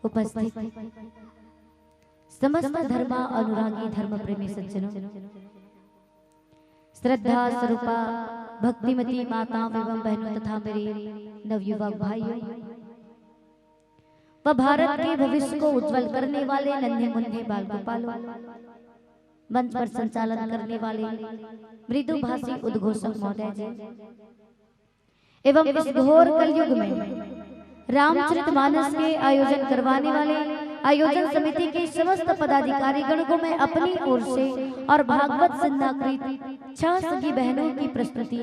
उपस्थित समस्त धर्म अनुरागी धर्म प्रेमी सज्जनों, श्रद्धा स्वरूपा भक्तिमती माताओं एवं बहनों तथा मेरे नवयुवक भाइयों व भारत के भविष्य को उज्जवल करने वाले नन्हे मुन्ने बाल गोपालों, मंच पर संचालन करने वाले मृदुभाषी उद्घोषक महोदय जी एवं इस घोर कलयुग में रामचरितमानस के आयोजन करवाने वाले आयोजन समिति के समस्त पदाधिकारी गण को मैं अपनी ओर से और भागवत सिन्हाकृत 6 सगी बहनों की प्रस्तुति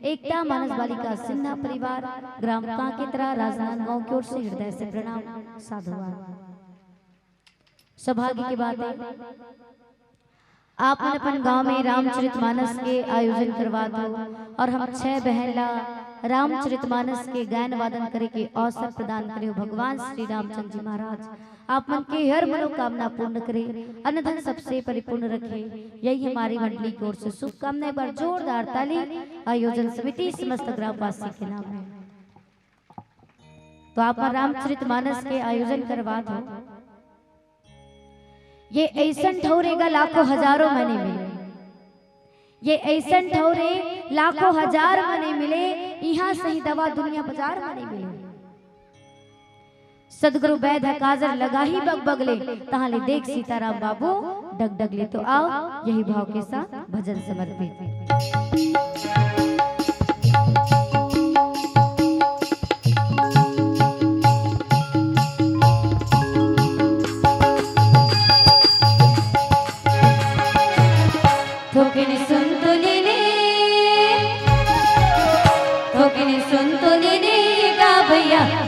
एकता मानस बालिका सिन्हा परिवार ग्राम कांकेतरा राजनांदगांव की ओर से हृदय से प्रणाम साधुवाद। सौभाग्य की बात है आप अपन गांव में रामचरितमानस के आयोजन करवा दो और हम 6 बहनला रामचरितमानस के गायन वादन करे के अवसर प्रदान करे। भगवान श्री रामचंद्र जी महाराज आप मन की हर मनोकामना पूर्ण करे, अन्न धन सबसे परिपूर्ण रखे, यही हमारी मंडली की ओर से शुभकामनाएं। पर जोरदार ताली आयोजन समिति समस्त ग्रामवासी के नाम है। तो आप रामचरितमानस के आयोजन करवा दो। ये ऐसा ठहरेगा लाखों हजारों मने मिले, ये ऐसा ठहरे लाखों हजार मने मिले, यहाँ सही दवा दुनिया बाजार मने मिले। सदगुरु वैद काजर लगा ही बग बगले, तहाले देख सीताराम बाबू डग डगले। तो आओ यही भाव के साथ भजन समर्पित।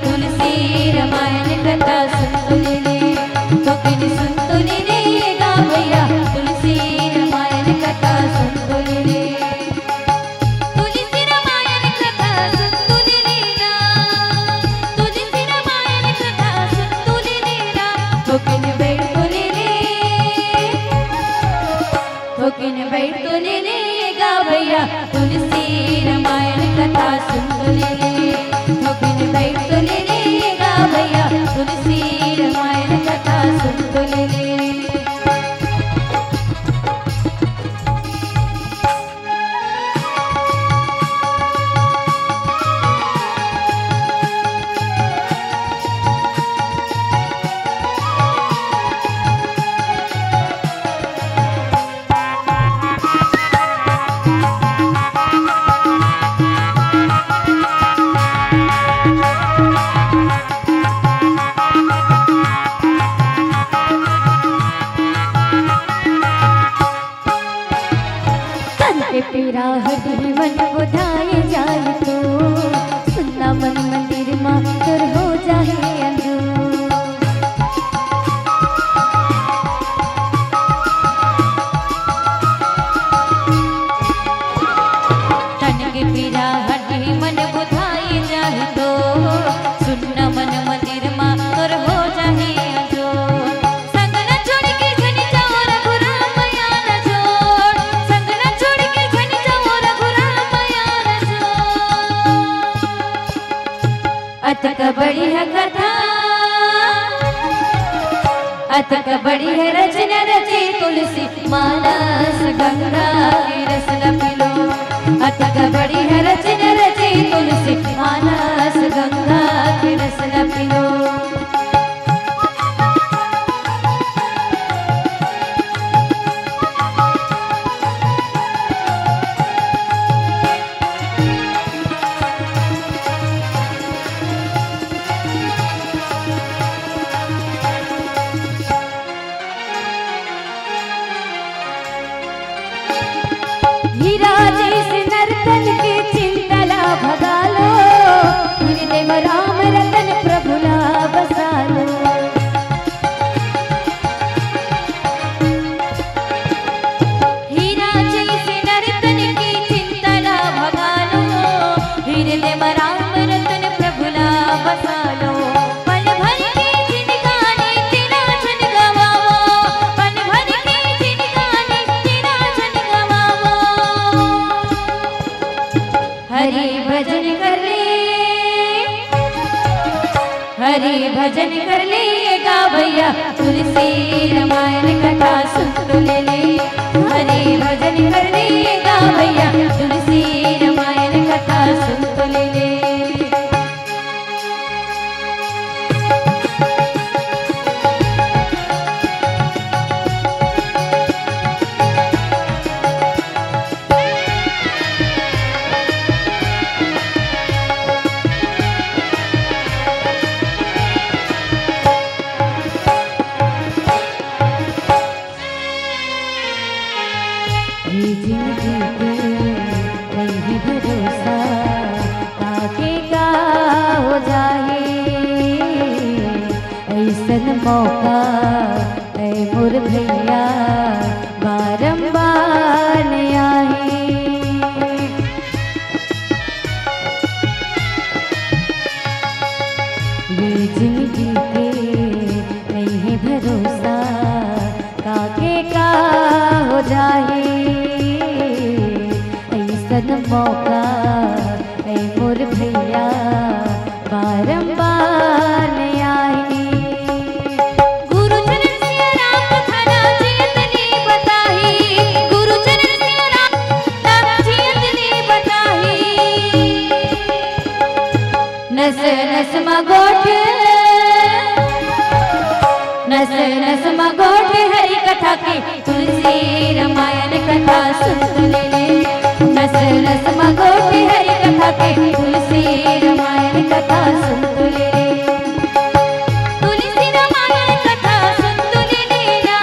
तुलसी रामायण कथा सुन तो ले, तो किन सुन तो ले गा भैया। तुलसी रामायण कथा सुन तो ले, तुलसी रामायण कथा सुन तो ले ना, तुलसी रामायण कथा सुन तो ले ना। तो किन बैठ तो ले, तो किन बैठ तो ले गा भैया। तुलसी रामायण कथा सुन तो ले, तो किन बैठ तो ले भैया। तुलसी रामायण कथा सुन तो ले। तेरा हृदय मन बुधाए जाए तो सुनना मन मंदिर मां तर हो जाए अंजू। तन के पीरा हृदय मन बुधाए जाए तो सुनना मन मंदिर मां तर हो जाए अंजू। संगना छोड़ के घनी जाओ रघुराम मैया न छोड़, संगना छोड़ के घनी जाओ रघुराम मैया न छोड़। अतक बड़ी है कथा, अतक बड़ी है रचना रचे तुलसी मानस गंगा की रस पिलो। अतक बड़ी है रचना रचे तुलसी मानस गंगा की रस पिलो। हीरा जैसे नर्तन की चिंता ला भगा लो, हृदय में राम रतन प्रभु ला बसा लो। हीरा जैसे नर्तन की चिंता ला भगा लो, हृदय में राम रतन प्रभु ला बसा लो। पल भर के जिनगाने तेरा जन गवाओ, पल भर के जिनगाने तेरा जन गवाओ। हरि भजन कर ले, हरि भजन कर लेगा भैया तुलसी रामायण कथा सुन तो ले हरि भजन कर लेगा भैया तुलसी रामायण कथा सुन तो ले मौका ऐ मोर भैया बारंबार न आए। ये जिंदगी पे नहीं है भरोसा काके का हो जाए। ऐसन मौका ऐ मोर भैया बारंबार न आए। नस नस मगोठ नस नस मगोठ हरि कथा की तुलसी रामायण कथा सुन तो ले नस नस मगोठ हरि कथा की तुलसी रामायण कथा सुन तो ले तुलसी रामायण कथा सुन तो लेना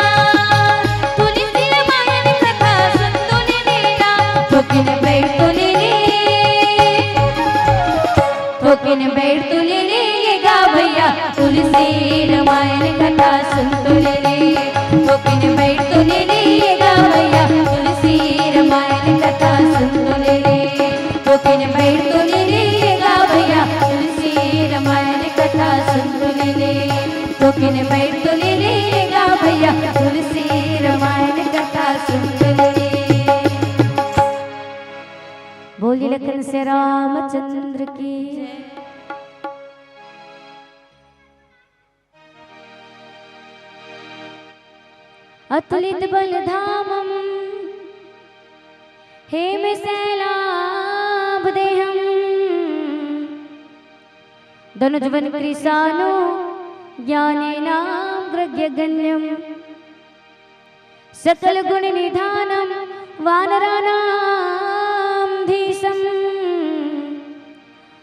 तुलसी रामायण कथा सुन तो लेना ठोकिन बैठ तो ले ठोकिन बैठ तो लेगा भैया तुलसी रामायण कथा सुन तो ले ठोकिन बैठ तो लेगा भैया तुलसी रामायण कथा सुन तो ले ठोकिन बैठ तो लेगा भैया तुलसी रामायण कथा सुन तो ले ठोकिन बैठ तो लेगा भैया तुलसी रामायण कथा सुन तो ले। बोलिए लखन से रामचंद्र की। अतुलित बलधामं हेमशैलाभदेहं धनुज्वन कृशानो ज्ञानेनाग्रगण्यं सकलगुणनिधानं वानराणां धीशं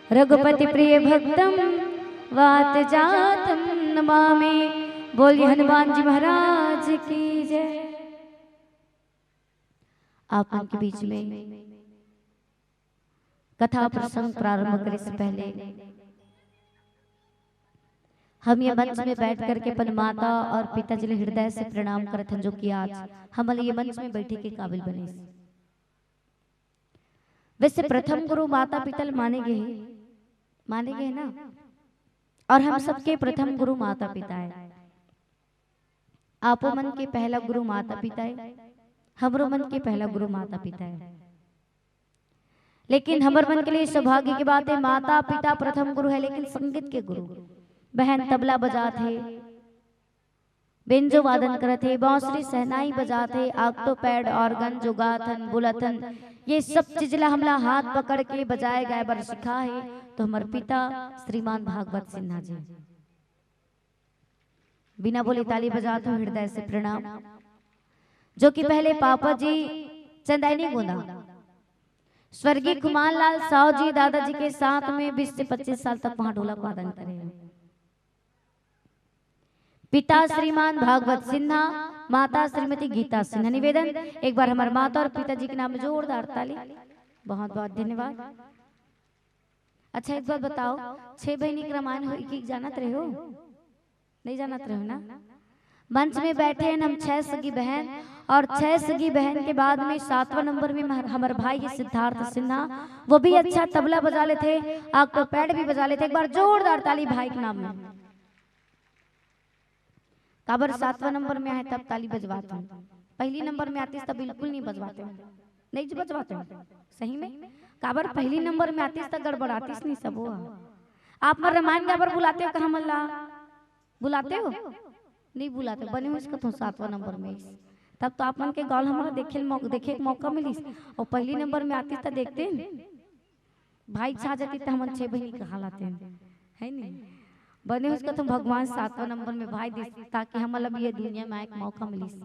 रघुपति प्रिय भक्तं वातजातं नमामि। बोलिए हनुमान जी महाराज की जय। आप उनके बीच में कथा प्रसंग प्रारंभ करने से पहले हम ये मंच में बैठ करके अपन माता और पिताजी ने हृदय से प्रणाम करते हैं, जो कि आज हम ये मंच में बैठे के काबिल बने। वैसे प्रथम गुरु माता पिता माने गए ना, और हम सबके प्रथम गुरु माता पिता है। आपो मन के पहला गुरु माता पिता है, हमरो मन के पहला गुरु माता पिता है। लेकिन हमर मन के लिए सौभाग्य की बात है, माता पिता प्रथम गुरु है, लेकिन संगीत के गुरु बहन तबला बजाते, बेंजो वादन करते, बांसुरी सहनाई बजाते, ऑक्टोपैड ऑर्गन जोगाथन बुलथन, ये सब चीजला हमला हाथ पकड़ के बजाए गाए बर सिखा है तो हमारे पिता श्रीमान भागवत सिन्हा जी। बिना बोले ताली बजाते हो हृदय से प्रणाम। जो कि पहले पापा जी चंदैनी गोंदा स्वर्गीय कुमार लाल साहु जी दादाजी के साथ में 20 से 25 साल तक वहां ढोलक वादन करे। पिता श्रीमान भागवत सिन्हा, माता श्रीमती गीता सिन्हा। निवेदन एक बार हमारे माता और पिताजी के नाम जोरदार ताली। बहुत बहुत धन्यवाद। अच्छा एक बात बताओ, 6 बहनी के रामायण हो कि जानत रहे हो? नहीं जानत रहे हो ना? मंच में बैठे हैं हम 6 सगी बहन, और 6 सगी बहन के बाद में 7वां नंबर में हमारे भाई सिद्धार्थ सिन्हा, वो भी अच्छा तबला बजा लेते, ऑक्टोपैड भी बजा लेते। एक बार जोरदार ताली भाई के नाम में। काबर 7वां नंबर में आए तब ताली बजवाते हैं, पहली नंबर में आती तब बिल्कुल नहीं बजवाते हैं। नहीं बजवाते हैं सही में। काबर पहली नंबर में आती तब गड़बड़ाती नहीं सब हुआ। आप मर रामायण का पर बुलाते हो कहाँ मल्ला बुलाते हो नहीं बुलाते बने हो इसका तो 7वां नंबर में तब तो आप मन के गौल हमारा देखे मौका मिली और पहली नंबर में आती तो देखते भाई छा जाती तो हम 6 बहनी कहा लाते है नहीं बने उसका तो भगवान 7वां नंबर में भाई दे ताकि हम मतलब ये दुनिया में एक मौका मिली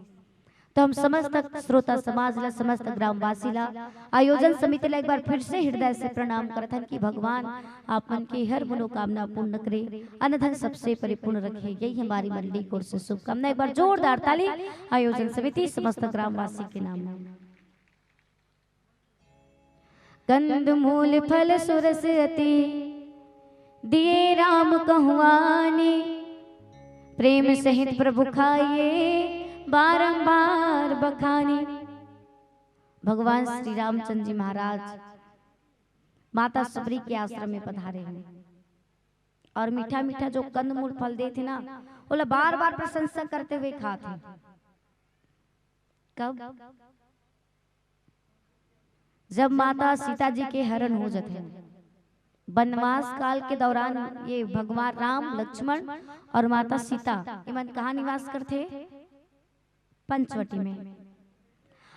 तो हम समस्त श्रोता समाज ला समस्त ग्रामवासी ला आयोजन समिति ला एक बार फिर से हृदय से प्रणाम करत हन कि भगवान आप मन की हर मनोकामना पूर्ण करे अन्न धन सबसे परिपूर्ण रखे यही हमारी मंडली की ओर से शुभकामना एक बार जोरदार ताली आयोजन समिति समस्त ग्रामवासी के नाम में कंद मूल फल सुरस अति दिए राम कहुआनी प्रेम सहित प्रभु खाइए बारंबार बखानी भगवान श्री रामचंद्र जी महाराज माता सबरी के आश्रम में पधारे हैं और मीठा मीठा जो कंदमूल फल दे थे ना बोला बार बार प्रशंसा करते हुए खाते कब जब माता सीता जी के हरण हो जाते हैं वनवास काल के दौरान ये भगवान राम लक्ष्मण और माता सीता इमन कहाँ निवास करते पंचवटी में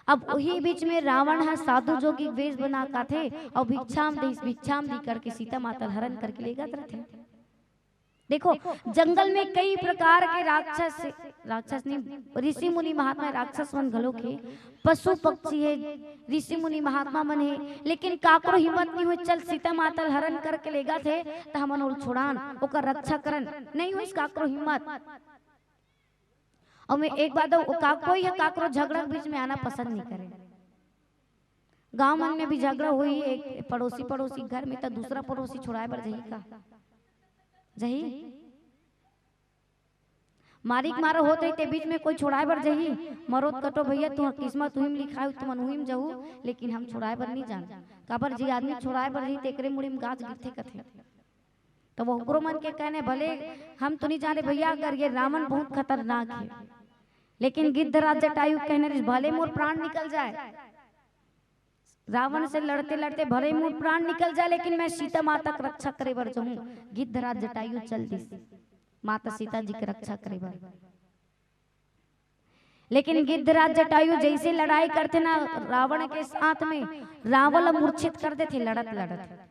अब वही बीच में रावण है साधु जोगी वेश बना का थे और भिक्षाम दी करके सीता माता हरण करके ले गए थे देखो जंगल में कई प्रकार के राक्षस नहीं ऋषि मुनि महात्मा राक्षस मन घलो के पशु पक्षी है ऋषि मुनि महात्मा मन है लेकिन काकरो हिम्मत नहीं हुई चल सीता माता हरण करके ले गए थे तो हमन उल छुड़ान ओकर रक्षा करन नहीं हुई काकरो हिम्मत और मैं एक बात कोई है काकरो झगड़ा बीच में आना पसंद नहीं करे गांव मन में भी झगड़ा हुई एक पड़ोसी घर में तो दूसरा पड़ोसी छुड़ाए बर जही का जही मारिक मारा होते ते बीच में कोई छुड़ाए बर जही मरोत कटो भैया तू किस्मत तुहिम लिखाई तुमन हुइम जहू लेकिन हम छुड़ाए बर नहीं जान काबर जी आदमी छुड़ाए बर जी तेकरे मुड़ी में गाज गिरथे कथे तो वो गुरु मन के कहने भले हम तो नहीं जाने भैया अगर ये रावण बहुत खतरनाक है लेकिन गिद्धराज जटायु कहने भले मोर प्राण निकल जाए रावण से लड़ते लड़ते भले मोर प्राण निकल जाए लेकिन मैं सीता माता की रक्षा करे बर जाऊं गिद्धराज जटायु चल दी माता सीता जी की रक्षा करे बर लेकिन गिद्धराज जटायु जैसे लड़ाई करते ना रावण के साथ में रावण मूर्छित कर देते लड़त लड़त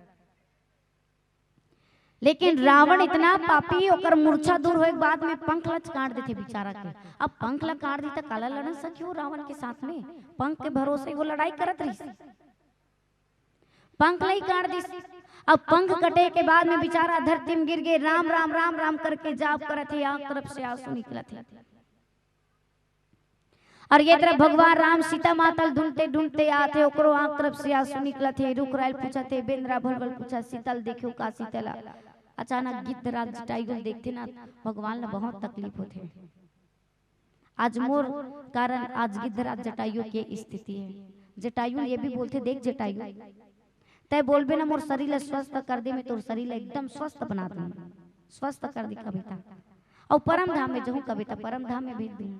लेकिन रावण इतना पापी होकर मूर्छा दूर होए बाद में पंख लच काट देते बेचारा के अब पंख ल काट दी तो काला लड़न सकियो रावण के साथ में पंख के भरोसे वो लड़ाई करत रही पंख लाई काट दी अब पंख कटे के बाद में बेचारा धरती में गिर गए राम राम राम राम करके जाप करत थे आंख तरफ से आंसू निकलत थे और ये तरफ भगवान राम सीता माता ढूंढते ढूंढते आते ओकरो आंख तरफ से आंसू निकलत थे रुक रायल पूछते बेंद्रा भलबल पूछा शीतल देखियो का शीतला अचानक गिद्धराज जटायु देखते ना भगवान ने बहुत तकलीफ होते आज मोर कारण आज गिद्धराज जटायु की स्थिति है जटायु ये भी बोलते देख जटायु तय बोलबे ना मोर शरीर स्वस्थ कर दे मैं तोर शरीर एकदम स्वस्थ बना दूं स्वस्थ कर दी कविता और परम धाम में जाऊं कविता परम धाम में भेज दूं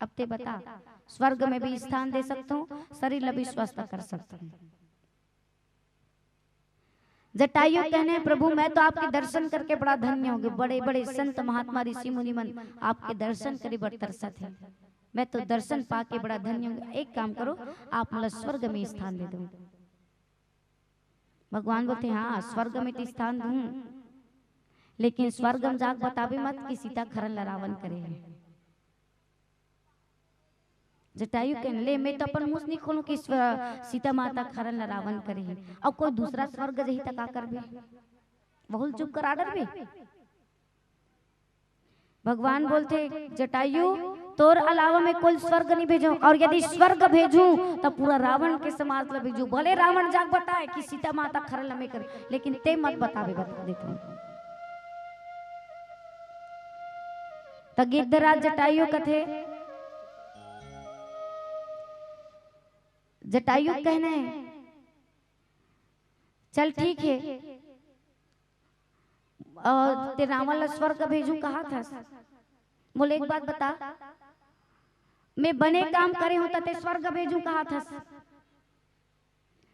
अब ते बता स्वर्ग में भी स्थान दे सकता हूँ शरीर भी स्वस्थ कर सकता हूँ जटायु कहने प्रभु मैं तो आपके दर्शन करके बड़ा धन्य हो गया बड़े बड़े संत महात्मा ऋषि मुनि मन आपके दर्शन करे बड़ तरसत है मैं तो दर्शन पाके बड़ा धन्य हूँ एक काम करो आप मतलब स्वर्ग में स्थान दे दो भगवान बोलते हाँ स्वर्ग में तो स्थान दूं लेकिन स्वर्ग में जाग बताबे मत कि सीता खरन रावण करे जटायु कहने ले मैं तो अपन मुंह नहीं खोलूं कि सीता माता खरन रावण करे अब कोई दूसरा स्वर्ग जही तक कर भी बहुत चुप कर आडर भी भगवान बोलते जटायु तोर अलावा मैं कोई स्वर्ग नहीं भेजूं और यदि स्वर्ग भेजूं तो पूरा रावण के समाज ला भेजूं भले रावण जाग बताए कि सीता माता खरन में करे लेकिन ते मत बतावे बता देता हूं तो गिद्धराज जटायु कथे जटायु कहने चल ठीक है और ते रावण स्वर्ग भेजू कहा था बोले एक बात बता मैं बने काम करे हूं ते स्वर्ग भेजू कहा था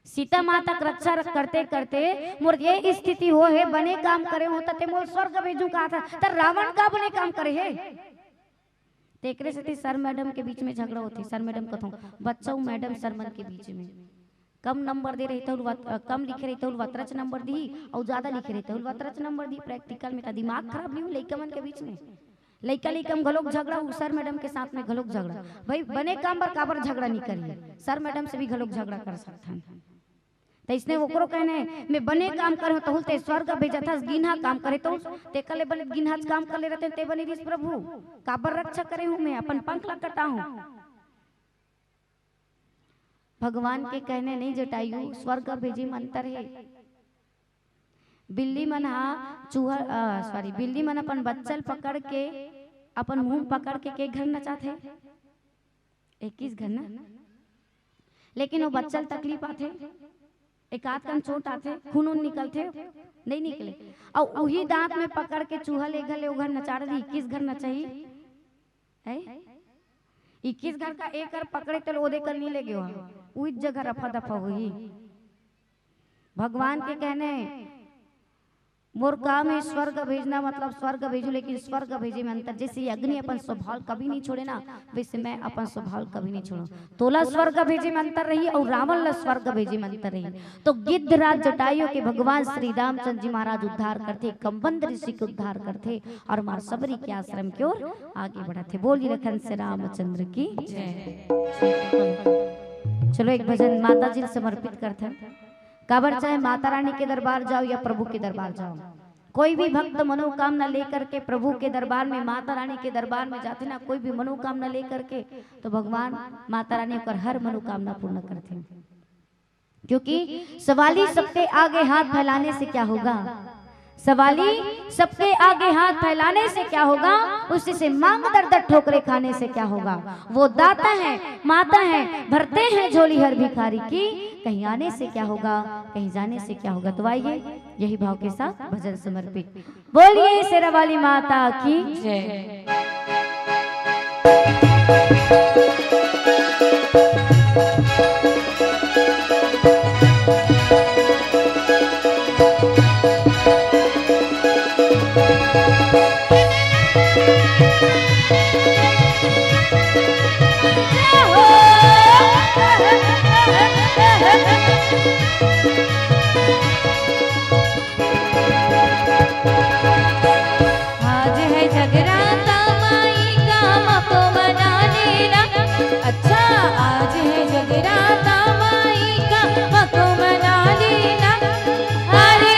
सीता माता की रक्षा करते करते मोर ये स्थिति हो है, बने काम करे हो ते मोर स्वर्ग भेजू कहा था, तर रावण का बने काम करे है। तेकरे से सर मैडम के बीच में झगड़ा होती। सर मैडम कथो बच्चा मैडम सरमन के बीच में कम नंबर दे रही तो कम लिखे रही तो वत्रच नंबर दी और ज्यादा लिखे रही तो वत्रच नंबर दी। प्रैक्टिकल में दिमाग खराब नहीं हो लइका मन के बीच में, लइका लइका में घलोक झगड़ा, सर मैडम के साथ में घलोक झगड़ा। भाई बने काम पर काबर झगड़ा नहीं करिए, सर मैडम से भी घलोक झगड़ा कर सकता है। तो इसने ओकरो कहने मैं बने काम करे तो ते स्वर्ग भेजा था, गिन्हा काम करे तो ते कले बने गिन्हा काम कर ले रहते ते बने दिस प्रभु काबर रक्षा करे हूं मैं, अपन पंख ला कटा हूं। भगवान के कहने नहीं जटायु स्वर्ग भेजी मंतर है। बिल्ली मन चूहा बिल्ली मन अपन बच्चल पकड़ के अपन मुंह पकड़ के घर नचाथे 21 घर ना, लेकिन वो बच्चल तकलीफ आथे, एक आध कन चोट आथे, खून निकलते नहीं निकले, और वही दांत में पकड़ के चूहा ले गले वो घर नचा रही। 21 घर नचाई है, 21 घर का एक घर पकड़े तो ओदे कर नहीं ले गयो, उस जगह रफा दफा हुई। भगवान के कहने मोर काम है स्वर्ग भेजना, मतलब स्वर्ग भेजू, लेकिन स्वर्ग भेजे में अंतर। जैसे अग्नि अपन स्वभाव कभी नहीं छोड़े ना, वैसे मैं अपन स्वभाव कभी नहीं छोड़ू। तोला स्वर्ग भेजे में अंतर रही और रावण ला स्वर्ग भेजे में अंतर रही। तो गिद्धराज जटायु के भगवान श्री रामचंद्र जी महाराज उद्धार करते, कंबंद ऋषि के उद्धार करते और मार सबरी के आश्रम की ओर आगे बढ़ाते। बोली रखन से रामचंद्र की जय। चलो एक भजन माता जी समर्पित करते हैं। काबर चाहे माता रानी के दरबार जाओ या प्रभु के दरबार जाओ, कोई भी भक्त मनोकामना लेकर के प्रभु के दरबार में माता रानी के दरबार में जाते ना, कोई भी मनोकामना लेकर के, तो भगवान माता रानी कर हर मनोकामना पूर्ण करते हैं। क्योंकि सवाली सबके आगे हाथ फैलाने से क्या होगा, सवाली सबके आगे हाथ फैलाने से क्या होगा, उसी से मांग दर दर ठोकरे खाने से क्या होगा। वो दाता है माता है, भरते हैं झोली हर भिखारी की, कहीं आने से क्या होगा कहीं जाने से क्या होगा। तो आइए यही भाव के साथ भजन समर्पित। बोलिए शेरा वाली माता की जय। आज है जगराता माई काम को मना लेना, अच्छा आज है जगराता माई काम को मना लेना। अरे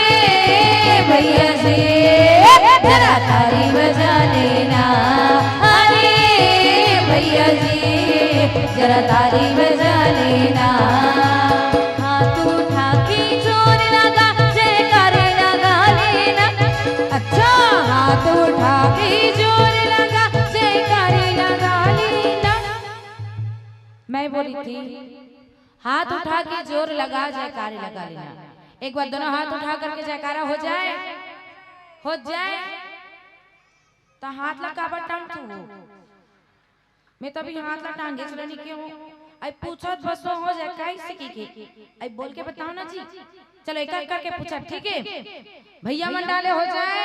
भैया जी जरा ताली बजा लेना, अरे भैया जी जरा ताली बजा लेना। हाथ उठा के जोर लगा जयकारे लगा लेना, अच्छा हाथ उठा के जोर लगा जयकारे लगा लेना। मैं बोली थी हाथ उठा के जोर लगा जयकारे लगा लेना। एक बार दोनों हाथ उठा करके जयकारा हो जाए, हो जाए तो हाथ लगा टांग तू, मैं तभी हाथ ला टांगे चलनी क्यों आई पूछत बस हो जाए कैसे की आई बोल के बताओ ना जी। चलो एक एक करके पूछा, ठीक है भैया मंडाले हो जाए,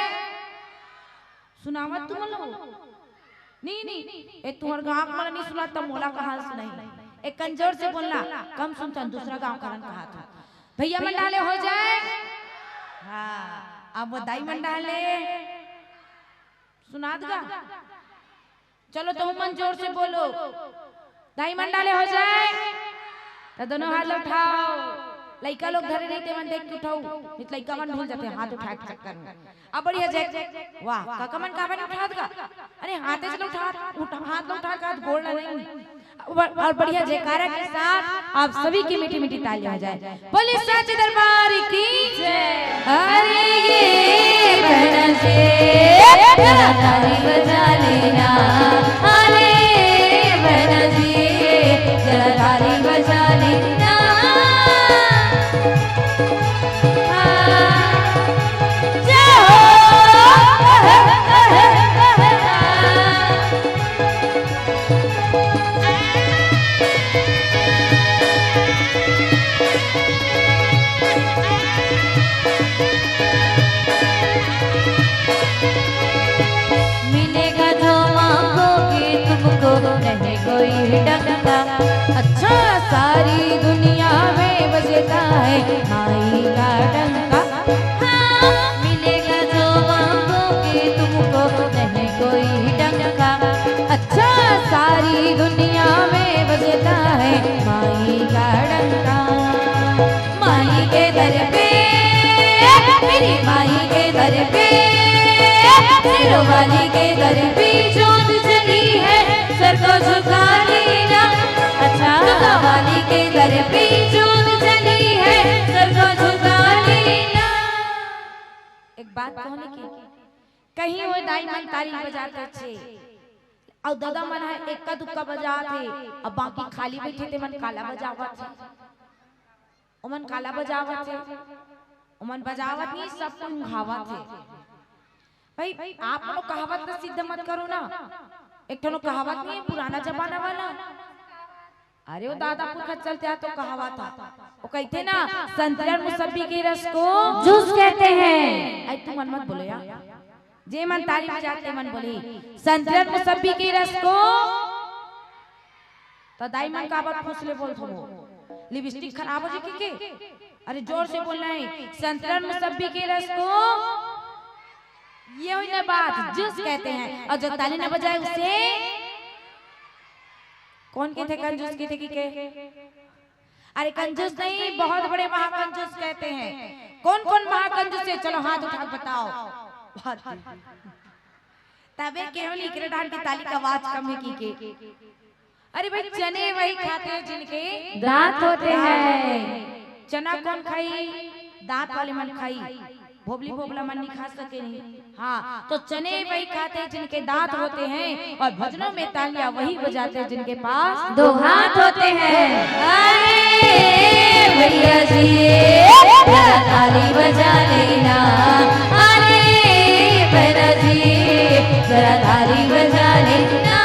सुनावत तुम लो नहीं नहीं ए तुहर गांव वाला नहीं सुना तब मोला कहां सुनाई, एक कंजोर से बोलना कम सुनता, दूसरा गांव कारण कहा था भैया मंडाले हो जाए। हाँ अब दाई मंडाले सुना देगा, चलो तुम मन जोर से बोलो दाई मंडाले हो जाए। तो दोनों हाथ उठाओ, लइका लोग घरे नहीं थे मन देख के उठाओ, नहीं लइका मन भूल जाते हाथ उठा के चक्कर में। अब बढ़िया जय वाह काका मन का बन उठा देगा, अरे हाथे से उठा हाथ उठा के गोड़ ना नहीं, और बढ़िया जयकारा के साथ आप सभी की मीठी मीठी तालियां हो जाए। बोले सच्चे दरबार की जय। अरे ये बहना से जरा ताली बजा लेना, अरे बहना जी जरा ताली बजा लेना। नहीं कोई डंका। अच्छा सारी दुनिया में बजता है माई का डंका। हाँ, मिलेगा जो मांगोगे तुमको नहीं कोई डंका। अच्छा सारी दुनिया में बजता है माई का डंका। माई के दर पे, मेरी माई के दर पे, सिरों वाली के दर पे जोत जली है, सर को झुका लेना। अच्छा दुर्गा वाली के दर पे जोत जली है, सर को झुका लेना। एक बात कहने की, कहीं वो दाई मन ताली बजाते छे और दादा मन है एक्का दुक्का बजाते, अब बाकी खाली बैठे थे मन काला बजावत थे। ओमन काला बजावत थे, ओमन बजावत नहीं सब घावत थे। भाई आप लोग कहावत तो सिद्ध मत करो ना। एक ठनो कहावत नहीं है पुराना जमाना वाला, अरे वो दादा पुरखा चलते आ तो कहावत था, वो कहते ना संतरा और मौसम्बी के रस को जूस कहते हैं। आई तू मन मत बोलो यार, जे मन ताली बजाते मन बोले संतरा और मौसम्बी के रस को, तो दाई मन काबर फुसले बोल थो लिपस्टिक खराब हो जाए के। अरे जोर से बोलना है संतरा और मौसम्बी के रस को, ये हुई ना बात, जूस कहते हैं। और जो ताली न बजाए उसे कौन कहते हैं? कंजूस कहते के? अरे कंजूस नहीं, बहुत बड़े महाकंजूस कहते हैं। कौन कौन महाकंजूस है? चलो हाथ उठा बताओ। तबे केवल इकरे डाल की ताली का आवाज कम है की के। अरे भाई चने वही खाते हैं जिनके दांत होते हैं। चना कौन खाई? दांत वाले मन खाई, भोबली भोबला मन नहीं खा सके नहीं। हाँ, तो चने वही खाते हैं जिनके दांत होते हैं, और भजनों में तालियां वही बजाते हैं जिनके पास दो हाथ होते हैं। अरे भैया जी जरा ताली बजा लेना, अरे भैया जी जरा ताली बजा लेना।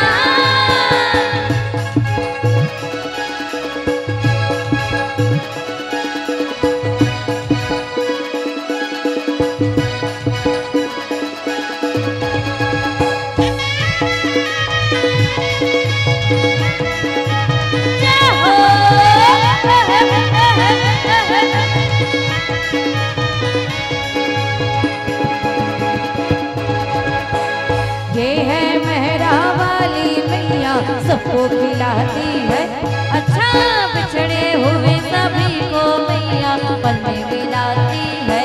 सबको खिलाती है, अच्छा बिछड़े हुए सभी को मैया पल में मिलाती है।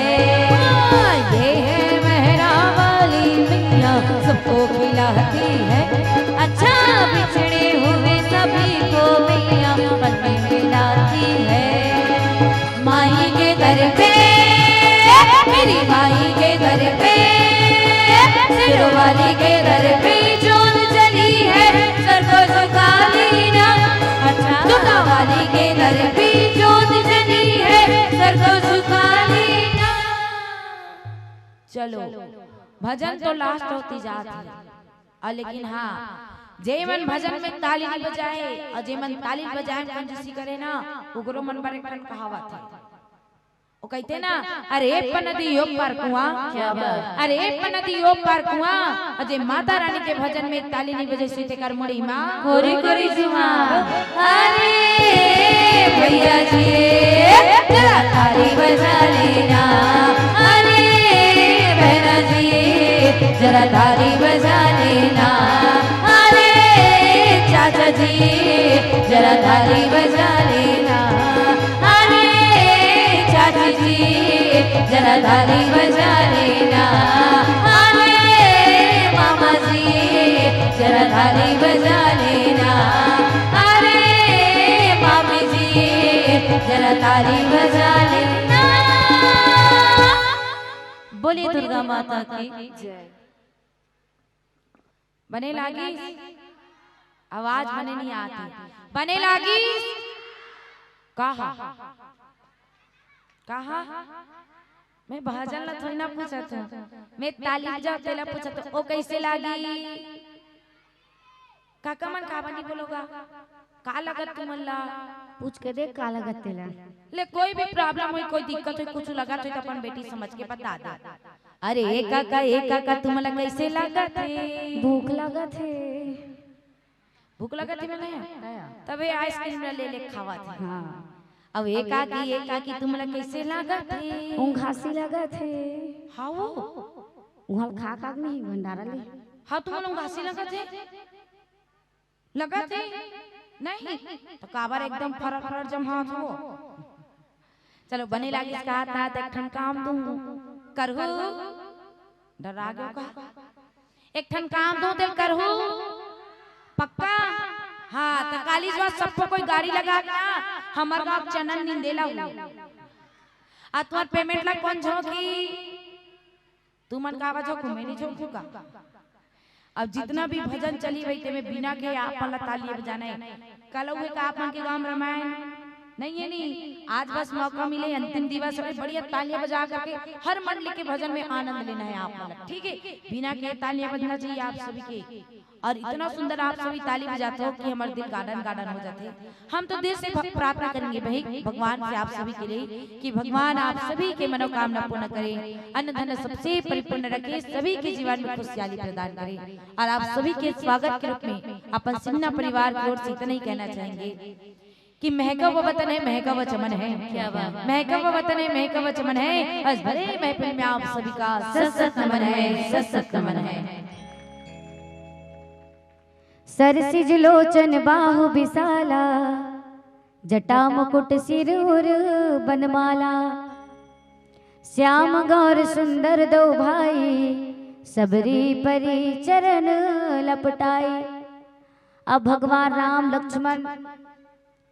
ये है मेहरा वाली मैया सबको खिलाती है, अच्छा बिछड़े हुए सभी को मैया पल में मिलाती है। माई के दर पे, मेरी माई के दर पे, सिरों वाली के दर पे जोत जली है, सर को झुका लेना। अच्छा दुर्गा वाली के दर पे जोत जली है, सर को झुका लेना। चलो भजन तो लास्ट होती जाती है, लेकिन हाँ जे मन भजन में ताली नहीं बजाए और जे मन ताली बजाए कंजूसी करे ना, उगरो मन पर एक कहावत है, वो कहते ना अरे पनदियो पर कुआं, अरे पनदियो पर कुआं। अजय माता रानी के भजन में ताली नहीं बजे से कर मुड़ी माँ गोरी गोरी जुआ। अरे भैया जी जरा ताली बजा लेना, अरे बहना जी जरा ताली बजा लेना, अरे चाचा जी जरा ताली बजा लेना, चाची जी जरा ताली बजा लेना, अरे मामा जी जरा ताली बजा लेना, अरे मामी जी जरा ताली बजा लेना। बोली दुर्गा माता की जय। बने लागी आवाज बने नहीं आती, बने लागी कहा कहा मैं भजन ला थोड़ी ना पूछा था, मैं ताली बजा तेला पूछा तो ओ कैसे लागी? काका मन का बनी बोलोगा का लगत तुमन ला? पूछ के देख का लगत तेला। ले कोई भी प्रॉब्लम होई, कोई दिक्कत होई, कुछ लगत होई तो अपन बेटी समझ के बता दे। अरे ए काका तुमन ला कैसे लगत है? भूख लगत है। भूख लगा थी मैंने तबे आइसक्रीम ले ले खावा थी। हाँ अब एक आकी तुमला कैसे लागत थे? ऊँघासी लगा थे। हाँ वो वहाँ खा खा के नहीं भंडारा ले। हाँ तुम लोग घासी लगा थे नहीं तो काबर एकदम फरफर जम हाथ हो। चलो बने लागी इसका हाथ ना एक ठन काम दूं करहु डरा गयो का एक ठन काम दूं तेल करहु पक्का। हाँ तो काली जो सबको कोई गाड़ी लगा के ना हमार गांव चनन निंदेला हूं आ तुम्हार पेमेंट ला कौन झोंकी तू मन कावा झोंकू मैं नहीं झोंकू का। अब जितना भी भजन चली वही ते में बिना के आप मन ताली बजाना है। कल हुए का आप मन के गांव रामायण नहीं है नहीं आज बस मौका मिले अंतिम दिवस में बढ़िया तालियां बजा करके हर मंडली के भजन में आनंद लेना है आप मन ठीक है। बिना के तालियां बजना चाहिए आप सभी के और इतना सुंदर आप सभी ताली बजाते हो कि हमारे दिल गार्डन गार्डन हो जाते। हम तो दिल से प्रार्थना करेंगे भाई भगवान से आप सभी के लिए कि भगवान आप सभी के मनोकामना पूर्ण करे अन्न धन सबसे परिपूर्ण रखे सभी के जीवन में खुशहाली प्रदान करे। और आप सभी के स्वागत के रूप में अपन सिन्हा परिवार की ओर से इतना ही कहना चाहेंगे कि महका वो वतन है महका वो चमन है। क्या बात महका वो वतन है महका वो चमन है। बस भले महफिल में आप सभी का सत नमन है सत नमन है। सरसिज लोचन बाहु विशाला जटा मुकुट सिरूर बनमाला श्याम गौर सुंदर दो भाई सबरी परी चरण लपटाई। अब भगवान राम लक्ष्मण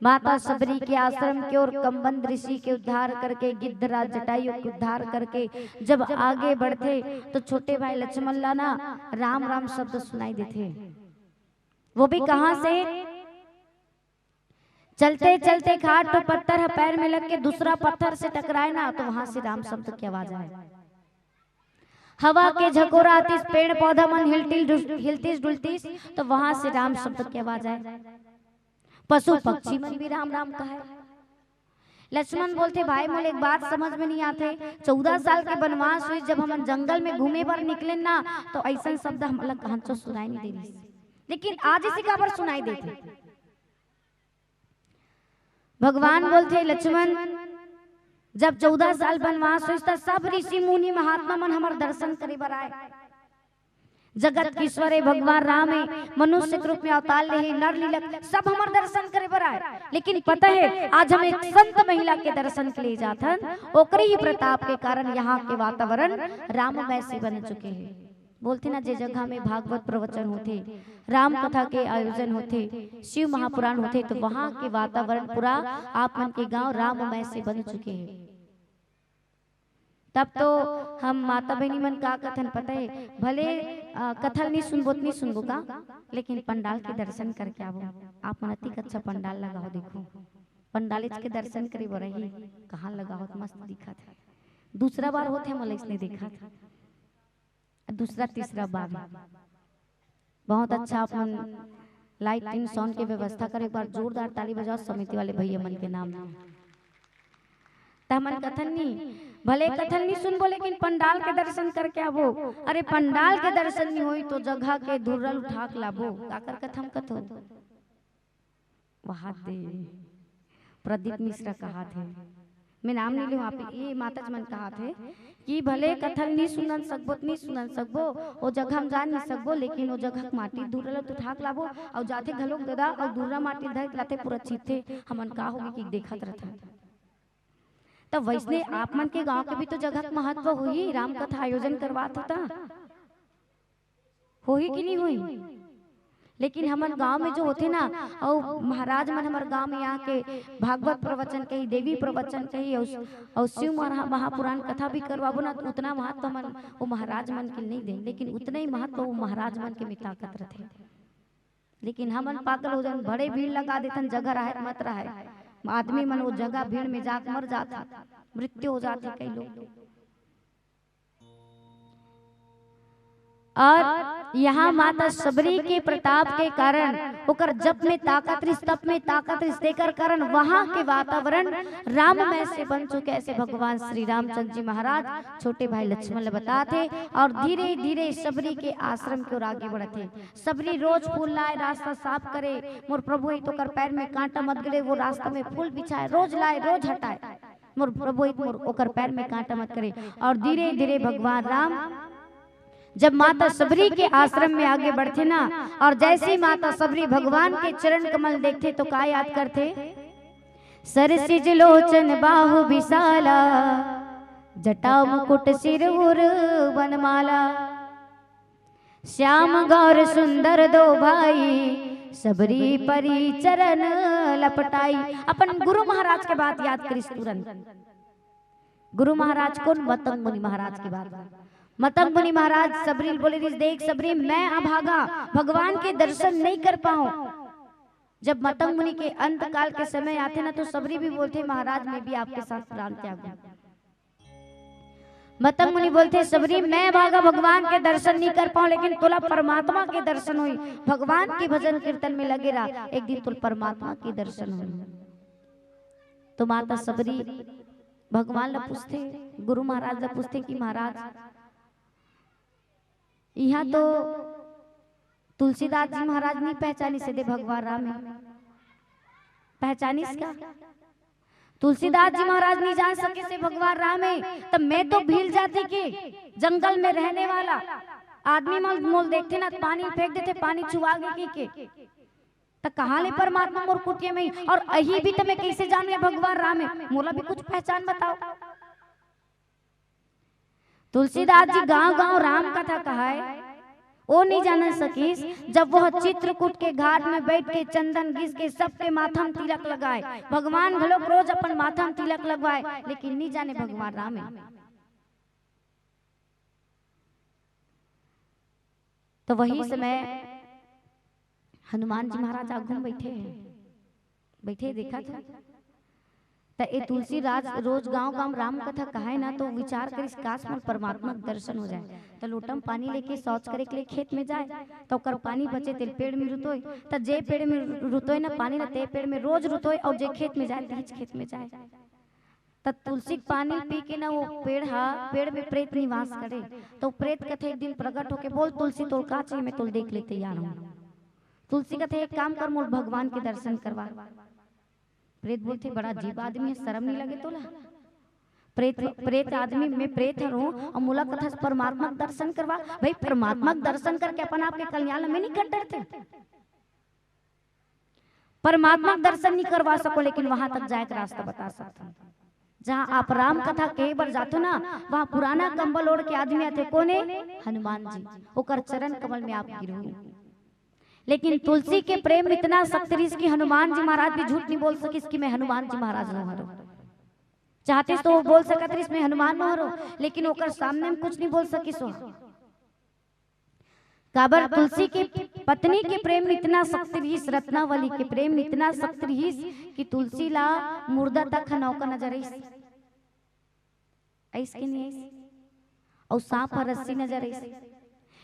माता सबरी के आश्रम के और कम्बन ऋषि के उद्धार करके गिद्धराज जटायु के उद्धार करके जब आगे बढ़ते तो छोटे भाई लक्ष्मण लाना राम राम शब्द सुनाई देते। वो भी कहां से चलते चलते खाट तो पत्थर है पैर में लग के दूसरा पत्थर से टकराए ना तो वहां से राम शब्द की आवाज आए। हवा के झकोरा आतिश पेड़ पौधा मन हिलतीस डुलतीस तो वहां से राम शब्द की आवाज आए। पशु पक्षी मन भी राम राम कहे। लक्ष्मण बोलते भाई मोले एक बात समझ में नहीं आते 14 साल के वनवास हुई जब हम जंगल में घूमे पर निकले ना तो ऐसा शब्द हम कहां सुनाई नहीं दे रही लेकिन आज इसी का पर सुनाई देते। भगवान बोलते लक्ष्मण जब 14 साल वनवास हुई तो सब ऋषि मुनि महात्मा मन हमार दर्शन करे बर आए। जगत की ईश्वर है भगवान राम है मनुष्य के रूप में अवतार ले नर लीलक सब हमार दर्शन करे बर आए। लेकिन पता है आज हम एक संत महिला के दर्शन के लिए जाथन ओकरे ही प्रताप के कारण यहाँ के वातावरण राममय से बन चुके हैं। बोलते ना जे जगह में भागवत प्रवचन होते राम कथा के आयोजन होते शिव महापुराण होते तो वहां के वातावरण पूरा आप मन के गांव राममय से बन चुके हैं। तब तो हम माता बहनी मन का कथन पता है भले कथल नहीं सुनबो का लेकिन पंडाल के दर्शन करके आवो। आप मन अति अच्छा पंडाल लगाओ देखो पंडालिज के दर्शन करे बरही कहाँ लगाओ मस्त दिखा था। दूसरा बार होते हम इसने देखा था दूसरा तीसरा बार बहुत अच्छा अपन लाइटिंग साउंड की व्यवस्था करे। एक बार जोरदार ताली बजाओ समिति वाले भैया मन के नाम तमन कथन नहीं भले कथन नहीं सुनबो लेकिन पंडाल के दर्शन करके आवो। अरे पंडाल के दर्शन नहीं हुई तो जगह के धुर्रल उठा के लाबो काकर कथम कथो वहां दे प्रदीप मिश्रा कहा थे मैं नाम नहीं लूँ आप ये माता मन कहा थे कि भले कथन नहीं सुनन सकबो नहीं सुनन सकबो वो जगह हम जान नहीं सकबो लेकिन वो जगह माटी धुर्रल तो उठा के लाबो और जाते घलोक दादा और दूसरा माटी धर लाते पूरा चीते हमन का होगी कि देखत रहता। तब वैसने आप मन के गांव के भी तो जगह का महत्व हुई राम कथा आयोजन करवात होता होई कि नहीं हुई। लेकिन हमारे गांव में जो होते ना और महाराज मन हमारे गांव में यहाँ के भागवत प्रवचन कही देवी प्रवचन कही और शिव महापुराण कथा भी करवाबो ना उतना महत्व मन वो महाराज मन के नहीं दे लेकिन उतना ही महत्व वो महाराज मन के में ताकत रहते। लेकिन हमन पागल हो जान बड़े भीड़ लगा देतन जगह रहे मत रहे आदमी मन वो जगह भीड़ में जाकर मर जाता मृत्यु हो जाती कई लोग। और यहाँ माता सबरी के प्रताप के कारण ओकर जप में ताकत रिस, तप में ताकत रिस देकर कारण वहाँ के वातावरण राममय से बन चुके। ऐसे भगवान श्री रामचंद्र जी महाराज छोटे भाई लक्ष्मण बताते और धीरे धीरे सबरी के आश्रम की ओर आगे बढ़ते। सबरी रोज फूल लाए, रास्ता साफ करे, मोर प्रभु ही तो कर पैर में कांटा मत गिरे, वो रास्ता में फूल बिछाए, रोज लाए रोज हटाए, मोर प्रभु ही मोर ओकर पैर में कांटा मत करे। और धीरे धीरे भगवान राम जब माता सबरी के आश्रम में आगे बढ़ते ना, और जैसे माता सबरी भगवान के चरण कमल देखते तो क्या याद करते? सरसिज लोचन बाहु विशाला, जटा मुकुट सिर उर वनमाला, श्याम गौर सुंदर दो भाई, सबरी परी चरण लपटाई। अपन गुरु महाराज के बात याद करिस तुरंत। गुरु महाराज कौन? मतंग मुनि महाराज की बात। मतंग मुनि महाराज सबरी बोले, देख सबरी मैं अभागा, भगवान के दर्शन नहीं कर पाऊं। जब मतंग मुनि के अंत काल के समय आते ना तो सबरी भी बोलते महाराज मैं भी आपके साथ प्राण त्याग दूं। मतंग मुनि बोलते सबरी मैं भागा, भगवान के दर्शन नहीं कर पाऊं, लेकिन तुला परमात्मा के दर्शन हुई। भगवान के भजन कीर्तन में लगे रहा, एक दिन तुल परमात्मा के दर्शन हुई। तो माता सबरी भगवान ला पूछते, गुरु महाराज ला पूछते कि महाराज यहाँ तो तुलसीदास जी महाराज नहीं पहचानी से दे भगवान राम है, पहचानीस क्या? तुलसीदास जी महाराज नहीं जान सके से भगवान राम है, तब मैं तो भील जाती के जंगल में रहने वाला आदमी मोल देखते ना पानी फेंक देते, पानी चुआ गए के तब कहाँ ले परमात्मा मोर कुटिया में, और अही भी तुम्हें कैसे जान लिया भगवान राम है? मोला भी कुछ पहचान बताओ। तुलसीदास जी गांव गांव राम कथा कहा है, वो नहीं जान सकीस। जब वह चित्रकूट के घाट में बैठ के चंदन घिस के सबके माथा में तिलक लगाए, भगवान घलोक रोज अपन माथा में तिलक लगवाए, लेकिन नहीं जाने भगवान राम है। तो वही समय हनुमान जी महाराज आगू बैठे देखा था तो ए तुलसी राज रोज गांव गांव राम कथा कहा है ना, तो विचार करिस काश मोर परमात्मा के दर्शन हो जाए। तो लोटम पानी लेके शौच करे के लिए खेत में जाए, तो कर पानी बचे तेल पेड़ में रुतोय, तो जे पेड़ में रुतोय ना पानी ना ते पेड़ में रोज रुतोय, और जे खेत में जाए तीज खेत में जाए। तब तुलसी पानी पी के ना वो पेड़ में प्रेत निवास करे, तो प्रेत कथे एक दिन प्रकट होके बोल तुलसी तोड़ का चाहिए, मैं तोड़ देख ले तैयार हूँ। तुलसी कथे एक काम कर मोर भगवान के दर्शन करवा। प्रेत बोलते बड़ा अजीब आदमी है, शर्म नहीं लगे तोला? प्रेत आदमी में प्रेत हूँ और मूला कथा परमात्मा दर्शन करवा। भाई परमात्मा दर्शन करके अपन आपके कल्याण में नहीं कर डरते? परमात्मा दर्शन नहीं करवा सको, लेकिन वहां तक जाए रास्ता बता सकते। जहाँ आप राम कथा कई बार जाते ना, वहाँ पुराना कंबल ओढ़ के आदमी आते, कौन है? हनुमान जी। ओकर चरण कमल में आप गिरो। लेकिन तुलसी के प्रेम इतना शक्ति कि हनुमान जी महाराज भी झूठ नहीं बोल सकिस कि मैं हनुमान जी महाराज न हरो। चाहते तो वो बोल सकत रहिस मैं हनुमान न हरो, लेकिन ओकर सामने में कुछ नहीं बोल सकिस। काबर तुलसी के पत्नी के प्रेम में इतना शक्ति रहिस, रत्नावली के प्रेम में इतना शक्ति रहिस कि तुलसी ला मुर्दा तक नौका नजर आइस, ऐसे नहीं आइस, और सांप और रस्सी नजर आइस।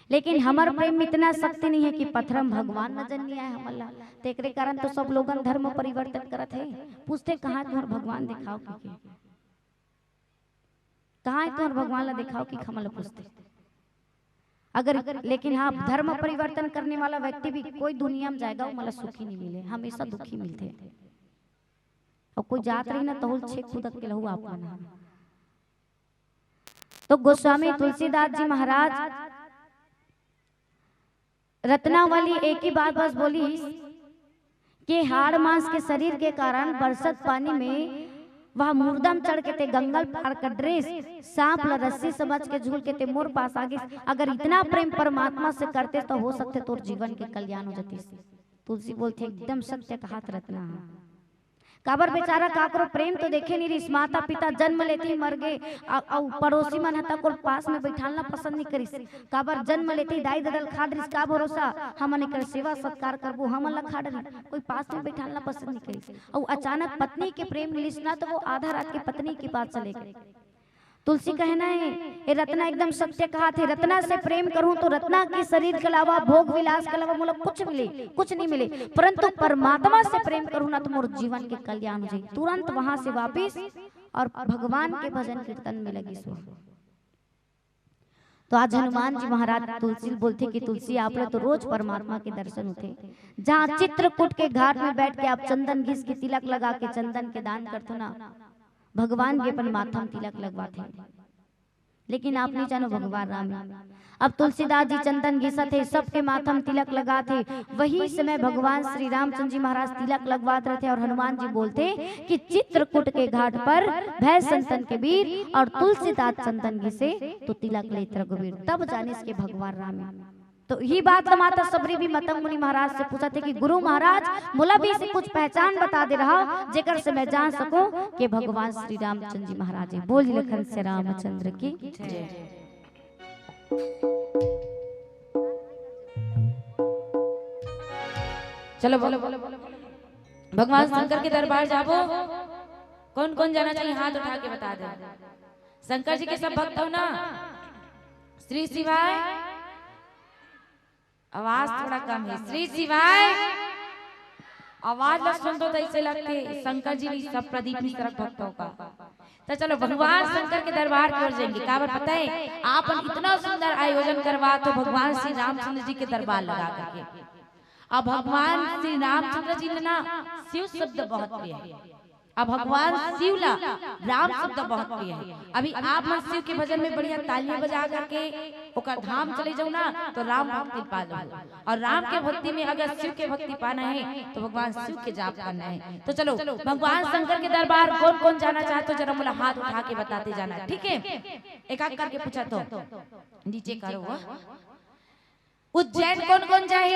लेकिन हमार प्रेम में इतना शक्ति नहीं है कि पत्थरम भगवान नजर नहीं आए हमला। तेकरे कारण तो सब लोगन धर्म परिवर्तन करत है, पूछते कहाँ तुम्हार भगवान दिखाओ कि कहाँ है तुम्हार भगवान ला दिखाओ कि हमला पूछते। अगर लेकिन हाँ धर्म परिवर्तन करने वाला व्यक्ति भी कोई दुनिया में जाएगा वो मला सुखी नहीं मिले, हमेशा दुखी मिलते। और कोई जात रही ना तहुल छेक खुदक के लहू आप बना। तो गोस्वामी तुलसीदास जी महाराज रत्नावली एक ही बात बस बोली कि हाड़ मांस के शरीर के कारण बरसत पानी में वह मुर्दम चढ़ के ते गंगल पार कर ड्रेस सांप ला रस्सी समझ के झूल के ते मोर पास आ गई। अगर इतना प्रेम परमात्मा से करते तो हो सकते तोर जीवन के कल्याण हो जाती। तुलसी बोलते एकदम सत्य कहा रत्ना। काबर बेचारा काकरो प्रेम तो देखे नहीं रही, माता पिता जन्म लेते ही मर गए, और पड़ोसी मन हता को पास में बैठालना पसंद नहीं करिस। काबर जन्म लेते ही दाई ददल खा डरिस, का भरोसा हमन कर सेवा सत्कार करबो हमन ला खा डरी, कोई पास में बैठालना पसंद नहीं करिस। और अचानक पत्नी के प्रेम मिलिस ना तो वो आधा रात के पत्नी के पास चले गए। तुलसी कहना है ये रत्ना एकदम सत्य कहा थे, रत्ना से प्रेम करूं तो रत्ना के शरीर के अलावा भोग विलास के अलावा मुझे कुछ मिले कुछ नहीं मिले, परंतु परमात्मा से प्रेम करूं ना तो मोर जीवन के कल्याण हो जाए। तुरंत वहां से वापिस और भगवान के भजन कीर्तन में लगी सो। तो आज हनुमान जी महाराज तुलसी बोलते कि तुलसी आप लोग तो रोज परमात्मा के दर्शन होते, जहाँ चित्रकूट के घाट में बैठ के आप चंदन घिस के तिलक लगा के चंदन के दान करते ना, भगवान के अपन माथा में तिलक लगवाते। लेकिन आप नहीं जानो भगवान राम अब तुलसीदास जी चंदन घिसा थे, सबके माथा में तिलक लगा थे। वही समय भगवान श्री रामचंद्र जी महाराज तिलक लगवाते रहते और हनुमान जी बोलते कि चित्रकूट के घाट पर भय संतन के वीर और तुलसीदास चंदन घिसे तो तिलक ले रघुवीर, तब जाने इसके भगवान राम। तो यही बात माता सबरी भी मतंग मुनि महाराज से पूछा थे कि गुरु महाराज मोला भी से कुछ पहचान बता दे रहा जेकर से मैं जान सकूं कि भगवान श्री रामचंद्र जी महाराज है। बोल लखन से रामचंद्र की जय। चलो बोलो भगवान शंकर के दरबार जाबो। कौन कौन जाना चाहिए हाथ उठा के बता दे। शंकर जी के सब भक्त हो ना? श्री शिवाय, आवाज थोड़ा कम है। श्री शिवाय, आवाज लग सुन तो ऐसे लगते शंकर जी सब प्रदीप मिश्र भक्तों का। तो चलो भगवान शंकर के दरबार की ओर जाएंगे। काबर पता है आप इतना सुंदर आयोजन करवा तो भगवान श्री रामचंद्र जी के दरबार लगा करके। अब भगवान श्री रामचंद्र जी ने ना शिव शब्द बहुत प्रिय है। अब भगवान शिव ला राम शब्द बहुत प्रिय है। अभी आप मन शिव के भजन में बढ़िया तालियां बजा करके ओकर धाम चले जाओ ना तो राम भक्ति पा लो, और राम के भक्ति में अगर शिव के भक्ति पाना है तो भगवान शिव के जाप करना है। तो चलो भगवान शंकर के दरबार कौन कौन जाना चाहते हो जरा मुझे हाथ उठा के बताते जाना, ठीक है? एक एक करके पूछा तो नीचे करो। उज्जैन कौन कौन जाए?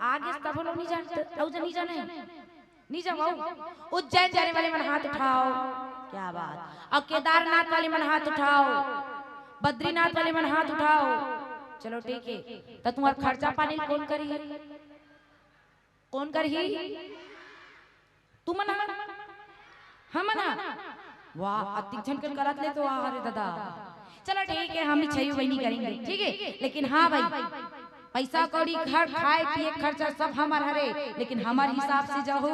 आगे सब लोग नहीं जानते, नहीं जाने नहीं जाओ। उज्जैन जाने वाले मन हाथ उठाओ। क्या बात। और केदारनाथ वाले मन हाथ उठाओ, बद्रीनाथ वाले मन हाथ उठाओ। चलो ठीक है। तो तुम्हारा खर्चा पानी कौन करी? कौन करी? तुम मना हम मना। वाह अतिक्षण कर करत ले तो अरे दादा। चलो ठीक है हम ही छही वही करेंगे, ठीक है? लेकिन हाँ भाई पैसा कौड़ी घर खाए पिए खर्चा सब हमार हरे, लेकिन हमारे हिसाब से जाओ।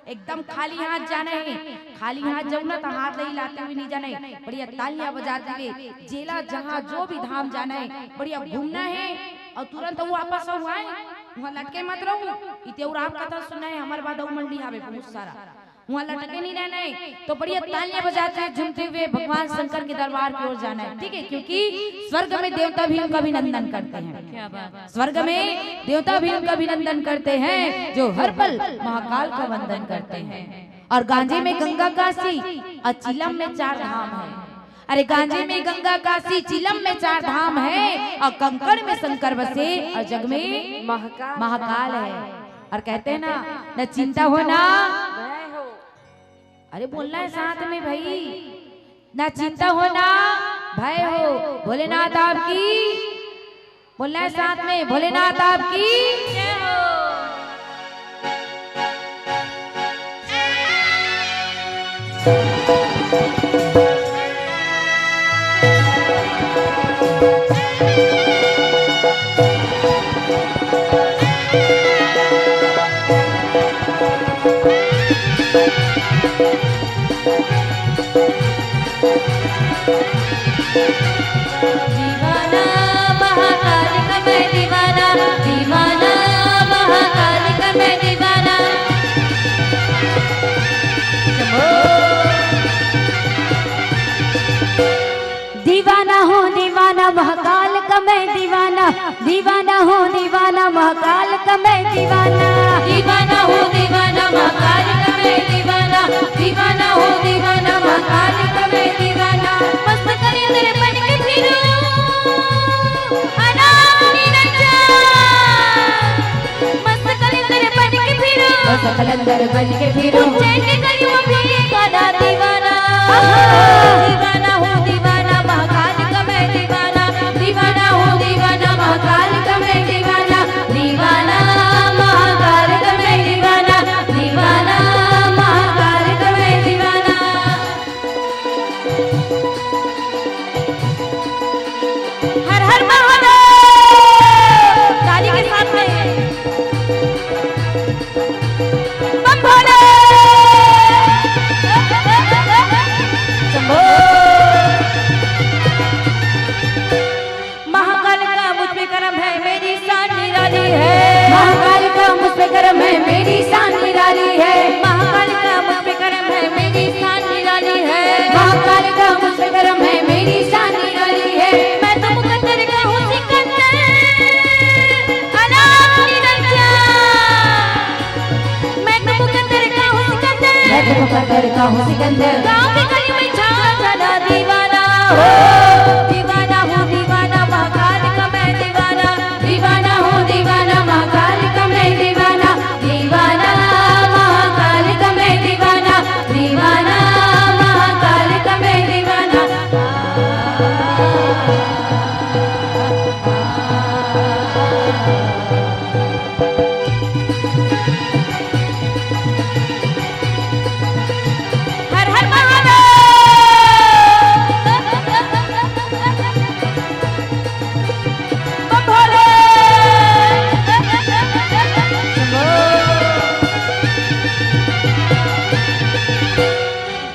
एकदम खाली हाथ जाना है। खाली हाथ जाओ ना तो हाथ नहीं लाते हुए नहीं जाना है। बढ़िया तालियां बजाते हुए जेला जहाँ जो भी धाम जाना है बढ़िया घूमना है और तुरंत वो वापस हुआ है। वहाँ लटके मत रहो। इतने और आप कथा सुनना है हमारे बाद मंडी आवे बहुत सारा, वहाँ लटके नहीं रहना है। तो बढ़िया तालियां बजाते हुए झूमते हुए भगवान शंकर के दरबार की ओर जाना है, ठीक है? क्योंकि स्वर्ग में देवता भी उनका अभिनंदन करते हैं। स्वर्ग में देवता भी उनका अभिनंदन करते हैं जो हर पल महाकाल का वंदन करते हैं। और गांजे में गंगा काशी और चिलम में 4 धाम है। अरे गांजे में गंगा काशी चिलम में 4 धाम है और कंकड़ में शंकर बसे और जग में महाकाल है। और कहते हैं ना न चिंता होना, अरे बोलना है साथ में भाई, ना चिंता हो ना भय हो। भोलेनाथ आपकी, बोलना है साथ में भोलेनाथ आपकी जय हो। दीवाना महाकाल का मैं दीवाना, दीवाना महाकाल का मैं दीवाना। दीवाना हो दीवाना महाकाल का मैं दीवाना, दीवाना हो दीवाना महाकाल का मैं दीवाना। दीवाना हो दीवाना महाकाल का मैं दीवाना, दीवाना हो दीवाना महाकाल का मैं दीवाना। मस्त करे तेरे बन के फिरो अनानी नचा, मस्त करे तेरे बन के फिरो, मस्त कलंदर बन के फिरो। उज्जैन के गलियों में गाना दीवाना, दीवाना हो दीवाना महाकाल का मैं दीवाना, दीवाना हो दीवाना महाकाल का मैं दीवाना, दीवाना महाकाल का मैं दीवाना, दीवाना महाकाल का मैं दीवाना। मेरी शान निराली है। महाकाल का मुझ पे करम है, मेरी शान निराली है। महाकाल का मुझ पे करम है, मेरी शान निराली है। महाकाल का मुझ पे करम है, मेरी शान निराली है। मैं तो मुकद्दर का हूँ सिकंदर, अनाथ निरंजन। मैं तो मुकद्दर का हूँ सिकंदर, मैं तो मुकद्दर का हूँ सिकंदर। गाँव की गली में छा चला दीवाना हो। दीवाना हूँ दीवाना, महाकाल का मैं दीवाना। दीवाना हूँ दीवाना, महाकाल का मैं दीवाना। दीवाना महाकाल का मैं दीवाना। दीवाना महाकाल का मैं दीवाना। हर हर महादेव। बम भोले।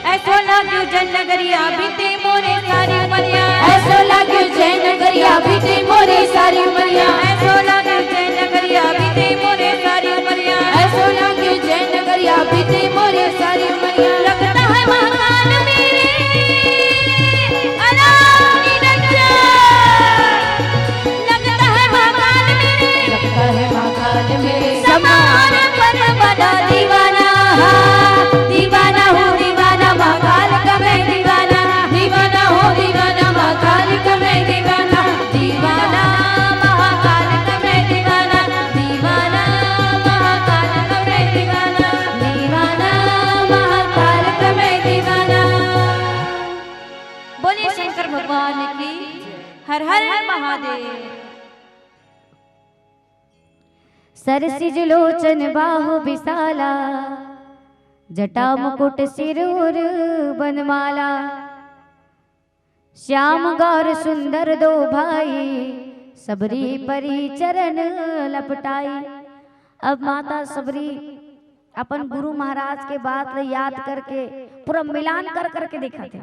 ऐसो लाग्यो जन नगरिया बीते मोरे सारी उमरिया। ऐसो लाग्यो जय नगरिया बीते मोरे सारी उमरिया। ऐसो लाग्यो जय नगरिया बीते मोरे सारी उमरिया। ऐसो लाग्यो जय नगरिया बीते मोरे सारी उमरिया। लगता है महाकाल मेरे अनाथ निरंजन। लगता है महाकाल मेरे, लगता है महाकाल मेरे समान पर बना दीवाना। दीवाना हूँ दीवाना, महाकाल का मैं दीवाना। दीवाना हूँ दीवाना, महाकाल का मैं दीवाना। दीवाना महाकाल का मैं दीवाना। दीवाना महाकाल का मैं दीवाना। दीवाना महाकाल का मैं दीवाना। बोले शंकर भगवान की हर हर महादेव। सरसिज लोचन बाहु विशाला, जटा मुकुट सिरूर बनमाला। श्याम गौर सुंदर दो भाई, सबरी परी चरण लपटाई। अब माता सबरी अपन गुरु महाराज के बात याद करके पूरा मिलान कर करके दिखाते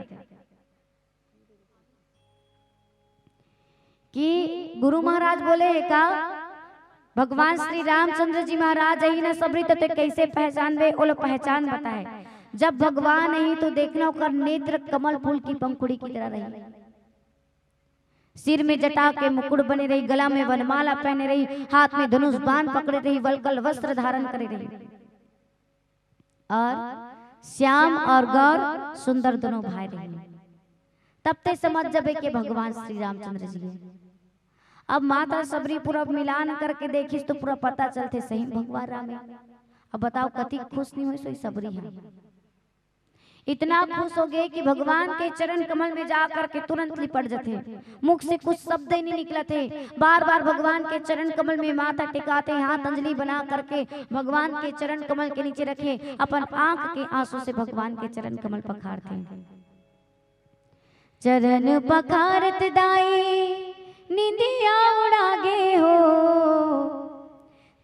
कि गुरु महाराज बोले का भगवान श्री रामचंद्र जी महाराज ही ना सबरी तते कैसे पहचान वे ओलो पहचान बताए। जब भगवान नहीं तो देखना ओकर नेत्र कमल फूल की पंखुड़ी की तरह रही, सिर में जटा के मुकुट बने रही, गला में वनमाला पहने रही, हाथ में धनुष बाण पकड़े रही, वलकल वस्त्र धारण करे रही। और श्याम और गौर सुंदर दोनों भाई रहे। तब ते समझ जबे के भगवान श्री रामचंद्र जी है। अब माता सबरी पूरा मिलान करके देखिस तो पूरा पता चलते सही भगवान राम है। अब बताओ कति खुश नहीं हुई सोई सबरी है। इतना खुश हो गए कि भगवान के चरण कमल में जा करके तुरंत लिपट जाते, मुख से कुछ शब्द ही नहीं निकला थे। बार बार भगवान के चरण कमल में माथा टिकाते, हाथ अंजलि बना करके भगवान के चरण कमल के नीचे रखे, अपन आंख के आंसू से भगवान के चरण कमल पखारते। चरण पखारत दाई निंदिया उड़ागे हो,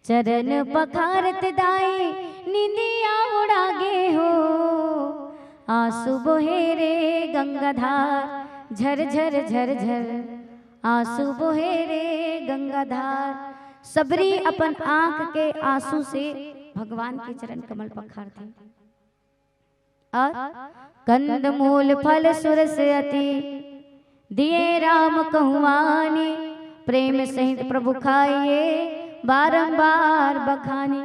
चरण पखारत दाई निंदिया उड़ागे हो। आंसू बोहे रे गंगाधार झर झर झर झर, आंसू बोहे रे गंगाधार। सबरी अपन आंख के आंसू से भगवान के चरण कमल पखारते। और कंद मूल फल सुरस अति दिए राम कहुआनी, प्रेम सहित प्रभु खाइए बारंबार बखानी।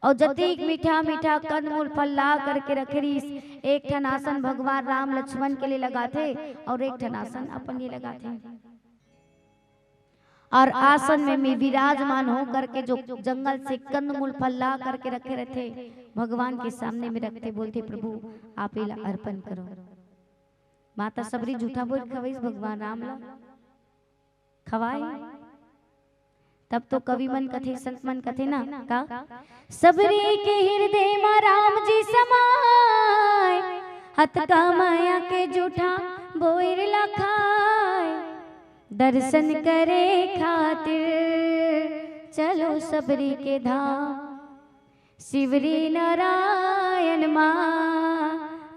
और जतीक मीठा मीठा कंदमूल फल ला करके रखे रही। एक ठन आसन भगवान राम लक्ष्मण के लिए लगाते और एक ठन आसन अपन लिए लगाते। और आसन में विराजमान हो करके जो जंगल से कंदमूल फल ला करके रखे रहते भगवान के सामने में रखते, बोलते प्रभु आप इला अर्पण करो। माता सबरी झूठा बोल खवाई भगवान राम ला खवाई। तब तो कवि मन कथे संत मन कथे ना का सबरी के हृदय में राम जी समाय, हत का माया के झूठा बोर लखाय। दर्शन करे खातिर चलो सबरी के धाम, शिवरी नारायण माँ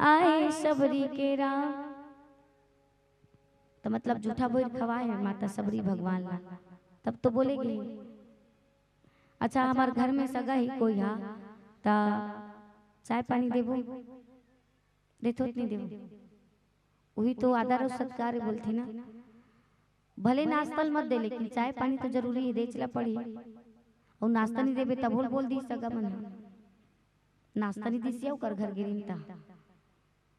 आए सबरी के राम। तो तो मतलब जूठा बोल खवाए है माता सबरी भगवान ला, तब तो बोलेगी। अच्छा हमारे घर में सगा ही कोई हा ता चाय पानी देबो, देथो नहीं देबो, वही तो आदर और सत्कार बोलती ना। भले नाश्तल मत दे लेकिन चाय पानी तो जरूरी है, देचला पड़ी। और नाश्ता नहीं देबे तब बोल दी सगा मन नाश्ता नहीं दिसिया कर घर गिरिनता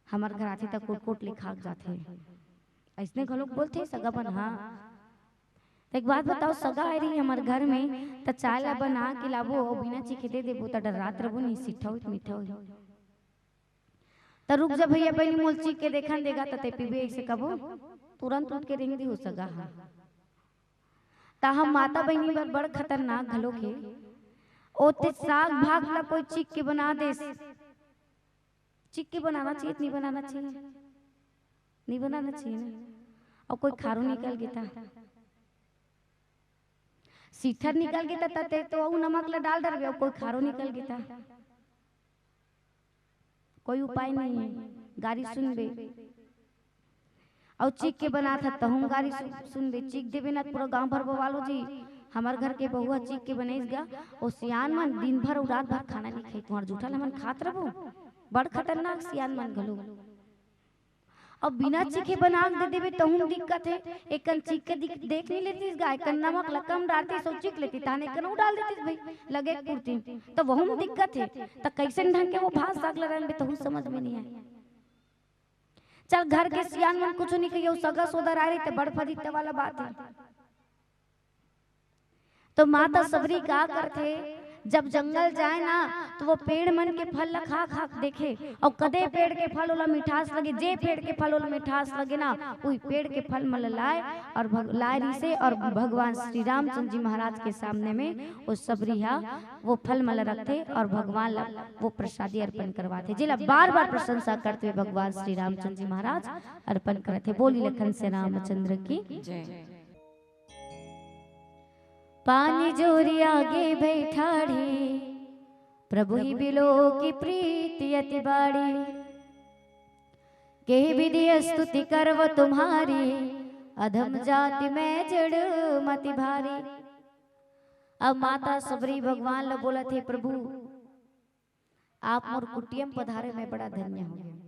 हमार घर आथे तक कोट कोट ले खाक जाथे, ऐसने घलोक बोलथे सगा बन। हाँ एक बात बताओ, सगा आई रही हमारे घर में तो चाय ला बना के लाबो और बिना चीखे दे देबो तो डरात रहो नहीं, सीठा हो मीठा हो तो रुक जा भैया पहले मोल चीख के देखन देगा तो ते पीबे ऐसे कबो तुरंत उठ के रेंग दी हो सगा। हाँ ता हम माता बहनी बर बड़ खतरनाक घलोक है। ओते साग भाग ला कोई चीख के बना दे, चीख के बनाना चाहिए नहीं बनाना चाहिए, नहीं बनाना चाहिए ना। और कोई खारू निकल गया सीठर निकल गया तते तो वो नमक ला डाल डर गया, कोई खारू निकल गया, कोई उपाय नहीं है। गाड़ी सुन बे और चीख के बना था तो हम गाड़ी सुन बे, चीख देवे ना पूरा गांव भर बवालो जी हमार घर के बहुआ चीख के बनेस गया। और सियान मन दिन भर और रात भर खाना नहीं खाई, तुम्हार जूठा मन खात रहो, बड़ खतरनाक सियान मन घलो। अब बिना चीखे बना दे देवे तो हम दिक्कत है। एक कन चीख के देख नहीं लेती गाय कन नमक लकम डालती सब चीख लेती, ताने कन डाल देती भाई लगे कुर्ती तो वह दिक्कत है। तो कैसे ढंग के वो भात साग लड़न में तो समझ में नहीं आए। चल घर के सियान मन कुछ नहीं कहियो, सगा सोदर आ रही तो बड़ फदित वाला बात है। तो माता सबरी का करते जब जंगल जाए ना तो वो पेड़ मन के फल खा खा देखे और कदे पेड़ के फल वाला मिठास लगे, जे पेड़ के फल वाला मिठास लगे ना वही पेड़ के फल मल लाए और लाए से और भगवान श्री रामचंद्र जी महाराज के सामने में वो सबरिया वो फल मल रखते और भगवान ला वो प्रसादी अर्पण करवाते, जिला बार बार प्रशंसा करते हुए भगवान श्री रामचंद्र जी महाराज अर्पण करते। बोली लखन से रामचंद्र की जय। पानी जोरी आगे बैठाड़ी प्रभु ही बिलो की प्रीति अति बाड़ी, के विधि स्तुति करव तुम्हारी अधम जाति में जड़ मति भारी। अब माता सबरी भगवान ला बोला थे, प्रभु आप मोर कुटियम पधारे में बड़ा धन्य हो गए,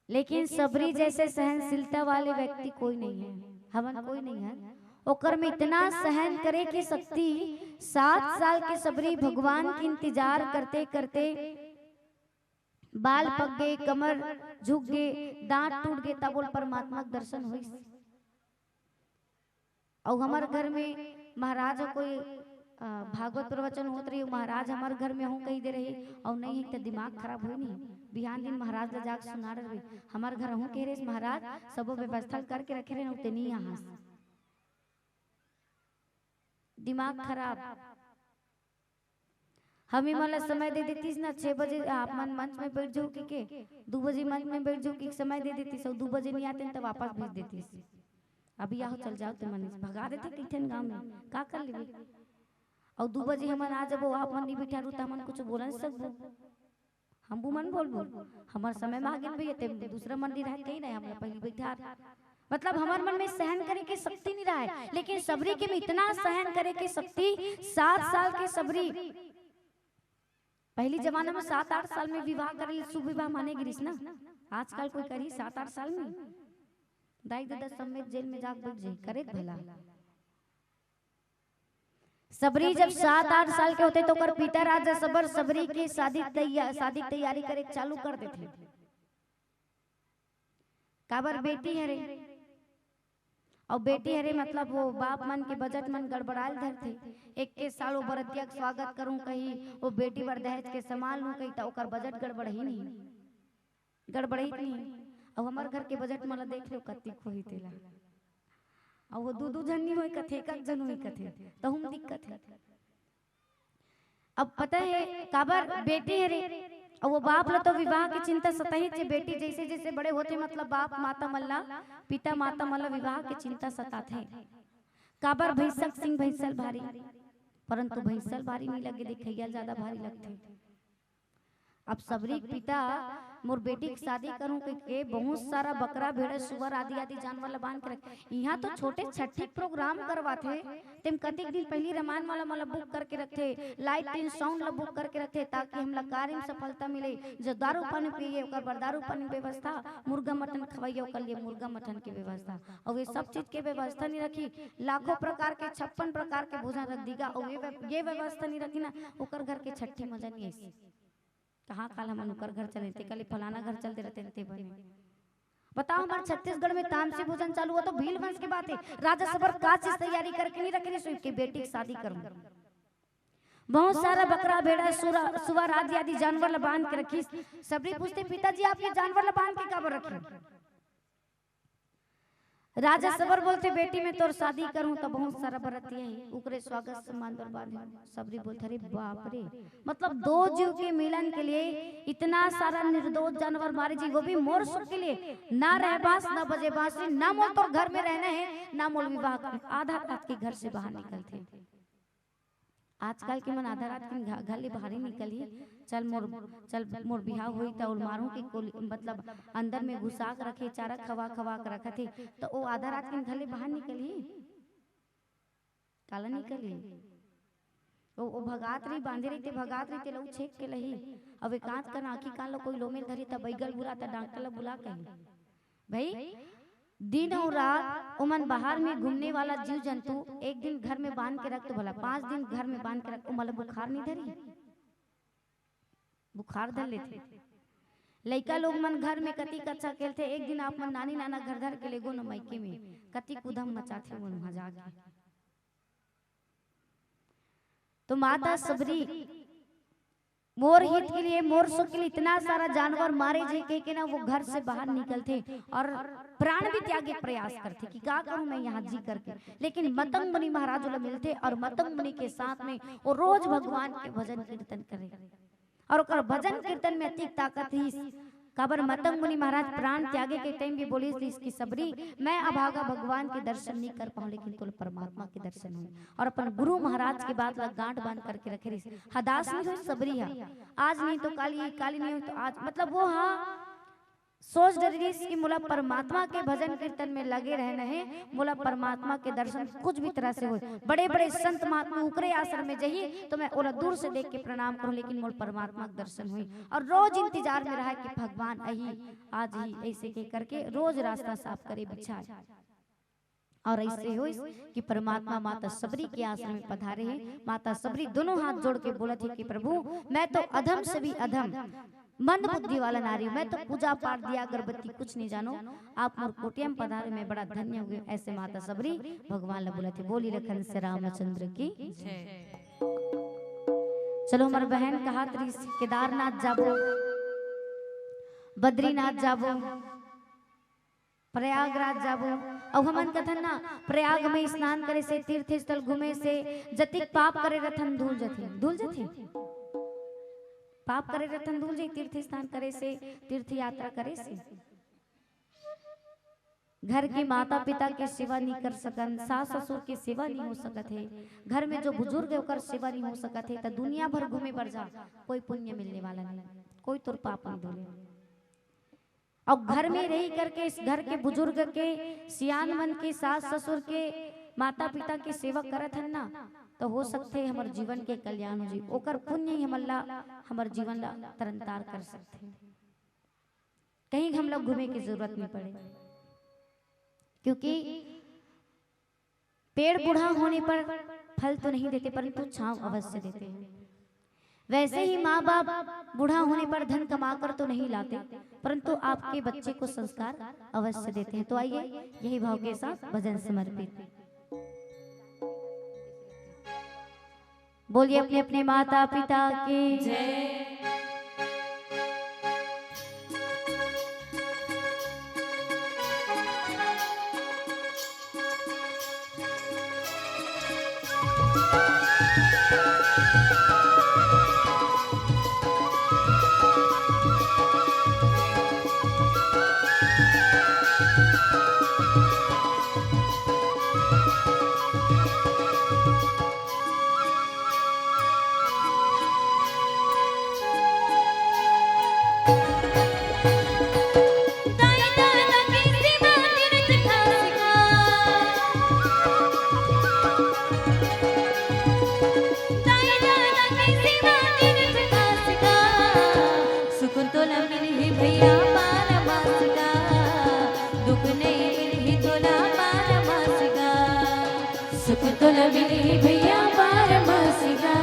लेकिन सबरी जैसे सहनशीलता वाले व्यक्ति कोई नहीं है, हमन कोई नहीं है। ओकर में इतना सहन करे की शक्ति 7 साल के सबरी भगवान की इंतजार करते करते बाल पक गए, कमर झुक गए, दांत टूट गए, तब बोल परमात्मा के दर्शन हुई। और हमारे घर में महाराज कोई भागवत प्रवचन होत रही, महाराज हमारे घर में हूँ कही दे रही और नहीं तो दिमाग खराब हुई नहीं। बिहान दिन महाराज ने जाग सुना रहे हमारे घर हूँ कह रहे महाराज सब व्यवस्था करके रखे रहे उतने नहीं यहाँ दिमाग खराब। हमें मतलब समय दे देती ना 6 बजे आप मन मंच में बैठ जाओ के 2 बजे मंच में बैठ जाओ कि समय दे देती, सब 2 बजे नहीं आते तो वापस भेज देती। अभी आओ चल जाओ तो मन भगा देते किठन गाँव में का कर ले। और 2 बजे हमन आ जब आप मन नहीं बिठा रू तो हमन कुछ बोल नहीं सकबो, हम मन बोलबो हमार समय में आ गेल भैया ते दूसरा मंदिर है कहीं नहीं हमरा पहले बैठा। मतलब हमार मन में सहन करे की शक्ति नहीं रहा है, लेकिन सबरी के में इतना सहन करे की शक्ति 7 साल के सबरी। पहली जमाना में 7-8 साल में विवाह करे शुभ विवाह माने गिरीस ना, आजकल कोई करी 7-8 साल में दाई दादा समेत जेल में जाके बैठ जाए करे भला। सबरी जब 7-8 साल के होते तो कर पिता राजा सबर सबरी की शादी तैयारी करे चालू कर देते। काबर बेटी हरे और बेटी हरे मतलब वो बाप मन के बजट मन गड़बड़ाल धरते। 21 साल वो बरतिया के स्वागत करूं कहीं वो बेटी बर दहेज के संभाल लूं कहीं तो ओकर बजट गड़बड़ ही नहीं और हमार घर के बजट मला देख लो कत्ती खोही तेला और वो 2 जन नहीं होई कथे एक जन होई कथे तो हम दिक्कत है। अब पता है काबर बेटी हरे और वो बाप ला तो विवाह की चिंता सताही थे। बेटी जैसे जैसे बड़े होते मतलब बाप माता मल्ला पिता माता मल्ला विवाह की चिंता सताते। काबर भैंसक सिंह भैंसल भारी, परंतु भैंसल भारी नहीं लगे देखैया ज्यादा भारी लगते। अब सबरी पिता मोर बेटी की शादी करूं के बहुत सारा बकरा भेड़ सुअर आदि आदि जानवर ला बांध के रख। यहाँ तो छोटे छठी प्रोग्राम करवाथे, तेम कतिक दिन पहले रामायण वाला मला बुक करके रखते, लाइट इन साउंड ला बुक करके रखते, ताकि हम लोग कार्य में सफलता मिले। जो दारू पानी पिए ओकर पर दारू पानी व्यवस्था, मुर्गा मटन खवाइए ओकर लिए मुर्गा मटन की व्यवस्था, और वे सब चीज के व्यवस्था नहीं रखी। लाखों प्रकार के 56 प्रकार के भोजन रख दीगा, और ये व्यवस्था नहीं रखी ना, ओकर घर के छठी मजा नहीं ऐसी। कहाँ काल हम अनुकर घर चले थे, कल फलाना घर चलते रहते थे बने। बताओ हमारे छत्तीसगढ़ में तामसी भोजन चालू हुआ तो भील वंश की बात है। राजा सबर का चीज तैयारी करके नहीं रखी, सुई की बेटी की शादी करूं, बहुत सारा बकरा भेड़ा सुअर आदि आदि जानवर बांध के रखी। सबरी पूछते पिताजी आप ये जानवर बांध के कब रखे? राजा सबर बोलते बेटी में तोर शादी करूं तो बहुत सारा बरतिया है, उकरे स्वागत सम्मान बर्बाद है। सबरी बोलते अरे बाप रे, मतलब दो जीव के मिलन के लिए इतना सारा निर्दोष जानवर मारे जी, वो भी मोर सुख के लिए। ना रह बांस ना बजे बांसुरी, ना मोल तो घर में रहना है, ना मोल विवाह कर, आधा रात के घर से बाहर निकलते। आजकल के मन आधा रात के घर ले बाहर ही निकली, चल मोर बिहाव हुई तो मारू के मतलब अंदर में घुसा के रखे, चारा खवा खवा के रखे थे, तो वो आधा रात के घर ले बाहर निकली, काला निकली। वो भगात रही, बांधे रही थे, भगात रही थे, लो छेक के लही। अब एकांत कर आंखी कान लो कोई लोमे धरी तब बैगल बुला तब डॉक्टर ला बुला कही भाई दिन और रात उमन बाहर में घूमने वाला जीव जंतु एक दिन घर में बांध के रख तो भला 5 दिन घर में बांध के रख, मतलब बुखार नहीं धरी, बुखार धर लेते। लड़का लोग मन घर में कति कच्चा खेलते, एक दिन आप मन नानी नाना घर धर के ले गो न मायके में कति कुदम मचाते मन वहां जाके। तो माता सबरी मोर हित के लिए, मोर सुख के लिए इतना सारा जानवर मारे जे के ना वो घर से बाहर निकलते और प्राण भी त्यागे प्रयास करते कि क्या करूं मैं यहाँ जी करके। लेकिन मतंग मुनि महाराज वाला मिलते और मतंग मुनि के साथ में वो रोज भगवान के भजन कीर्तन करे, और ओकर भजन कीर्तन में अति ताकत ही। काबर मतंग मुनि महाराज प्राण त्यागे के टाइम भी बोली थी इसकी सबरी मैं अभागा भगवान के दर्शन नहीं कर पाऊं, लेकिन तुल परमात्मा के दर्शन हुए। और अपन गुरु महाराज के बात ला गांठ बांध करके रखे रही, हदास नहीं हुई सबरी है, आज नहीं तो काली, काली नहीं हुई तो आज, मतलब वो हाँ सोच डरी कि मोला परमात्मा के भजन कीर्तन में लगे रहना है, मोला परमात्मा के दर्शन कुछ भी तरह से हो। बड़े बड़े संत महात्मा उकरे आश्रम में जाइए तो मैं ओला दूर से देख के प्रणाम करूं, लेकिन मोल परमात्मा के दर्शन हुई। और रोज इंतजार में रहा कि भगवान अही आज ही ऐसे के करके रोज रास्ता साफ करे बिछाए। और ऐसे हो कि परमात्मा माता सबरी के आश्रम में पधारे हैं। माता सबरी दोनों हाथ जोड़ के बोला थी कि प्रभु मैं तो अधम से भी अधम मंद बुद्धि वाला नारी हूं, मैं तो पूजा पाठ दिया अगरबत्ती कुछ नहीं जानो, आप मोर कोटिया में पधारे मैं बड़ा धन्य हुए। ऐसे माता सबरी भगवान ला बोला थी। बोली रखन से रामचंद्र की। चलो हमारे बहन कहा केदारनाथ जाबो, बद्रीनाथ जाबो, प्रयागराज जाबो। अब हमन कथन ना प्रयाग में स्नान करे से, तीर्थ स्थल घूमे से जतिक पाप करे रथन धूल जथे पाप करे रतन धूल जी, तीर्थ स्नान करे से, तीर्थ यात्रा करे से। घर के माता पिता के सेवा नहीं कर सकन, सास ससुर के सेवा नहीं हो सकत है, घर में जो बुजुर्ग है ओकर सेवा नहीं हो सकत है, तो दुनिया भर घूमे पर जा कोई पुण्य मिलने वाला नहीं, कोई तुर पाप नहीं धोले। और घर में रही करके इस घर के बुजुर्ग के, सियान मन के, सास ससुर के, माता पिता की सेवा करत हन ना, तो हो सकते हमार जीवन के कल्याण हो जी, ओकर पुण्य ही हमार जीवन ला तरनतार कर सकते हैं। कहीं हम लोग घूमे की जरूरत नहीं पड़े, क्योंकि पेड़ बूढ़ा होने पर फल तो नहीं देते परंतु छांव अवश्य देते हैं। वैसे ही माँ बाप बूढ़ा होने पर धन कमाकर तो नहीं लाते, परंतु आपके बच्चे को संस्कार अवश्य देते हैं। तो आइए यही भाव के साथ भजन समर्पित बोलिए अपने अपने माता पिता की जय। सुख तो न मिली भैया बारमासिका,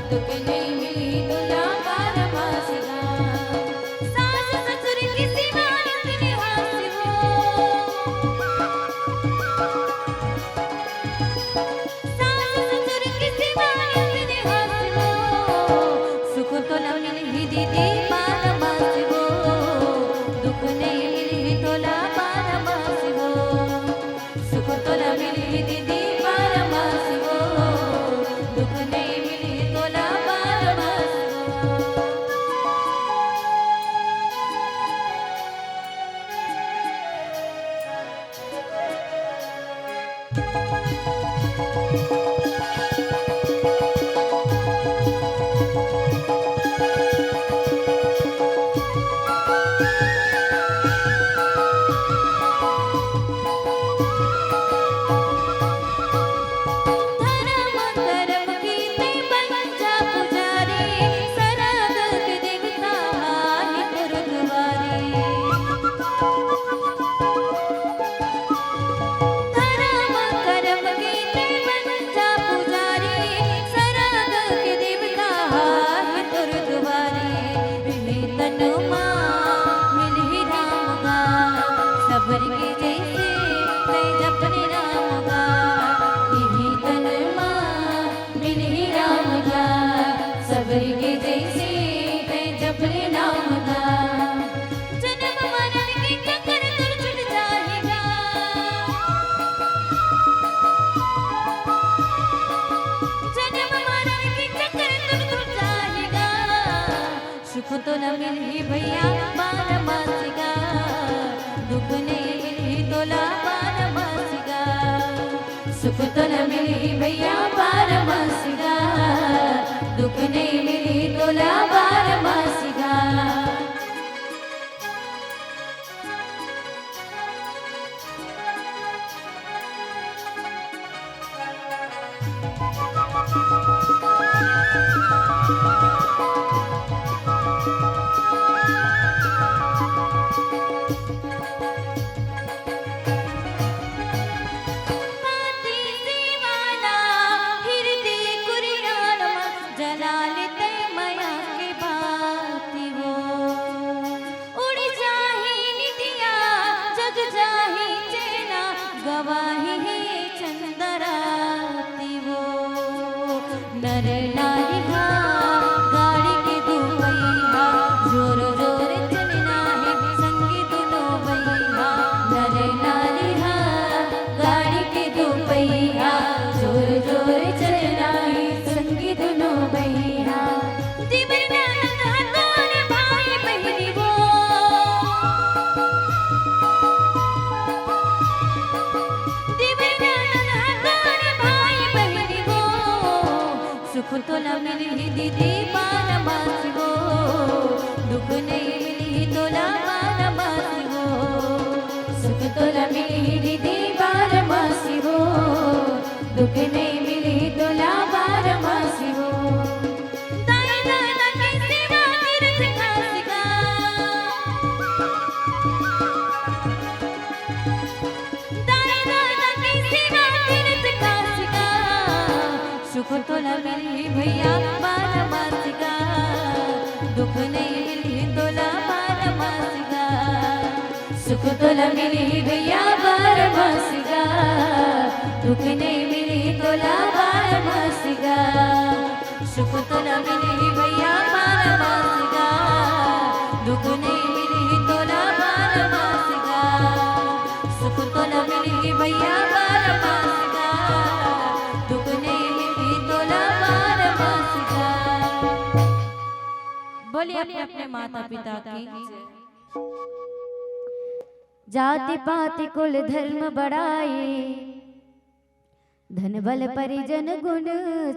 दुख नहीं मिली दुला बारमासिका। सास ससुर की सिवा इतने हाथ हो, सास ससुर की सिवा इतने हाथ हो। सुख तो न मिली दीदी बारमासी हो, दुख नहीं मिली तोला बारमासी हो। सुख तो न मिली दीदी बारमासी हो, दुख नहीं मिली तोला बारमासी हो। धर्म कर्म कीते पंजा पुजारी, सरग के देवता हानि गुरुद्वारे। धर्म कर्म कीते पंजा पुजारी, सरग के देवता हानि गुरुद्वारे। मिली तनु माँ मिली राम का, सबर के जैसे मैं जपने राम का। मिली तनु माँ मिली राम का, सबर के जैसे मैं जपने राम का। जन्म मरण के चक्कर दूर छूट जाएगा, जन्म मरण के चक्कर दूर छूट जाएगा। सुख तो न मिली भैया बारमासिका, दुख नहीं मिली तोला बारमासिका। सुख तो न मिली भैया बारमासिका, दुख नहीं मिली तोला बारमासिका। पाती दीवाना हृदय कुरियाना, जलालते माया के बाती वो। उड़ जाही निदिया जग जाही चेना, गवाही है चंदराती वो। नर नारी हा गाड़ी के दो पहिया, जोर जोर चलना है संगी दोनों भैया। नर नारी हा गाड़ी के दो पहिया, जोर जोर चलना है संगी दोनों भैया। दिवर ननद हथौर भाई बहनी वो, दिवर ननद हथौर भाई बहनी वो। सुख तो न मिली दीदी बारमासी हो, दुख नहीं मिली तोला बारमासी हो। सुख तो न मिली दीदी बारमासी हो, दुख नहीं मिली तोला बारमासी हो। दाई दादा की सेवा तीर्थ खासिका, दाई दादा की सेवा तीर्थ खासिका। सुख तो न मिली भैया बारमासिका, दुख नहीं मिली तोला बारमासिका। सुख तो न मिली भैया बारमासिका, दुख नहीं मिली तोला बारमासिका। सुख तो न मिली भैया बारमासिका, दुख नहीं मिली तोला बारमासिका। सुख तो न मिली भैया बारमासिका, दुख नहीं मिली तोला बारमासिका। बोलिए अपने अपने माता पिता की जाति पाति कुल धर्म बढ़ाई, धन बल परिजन गुण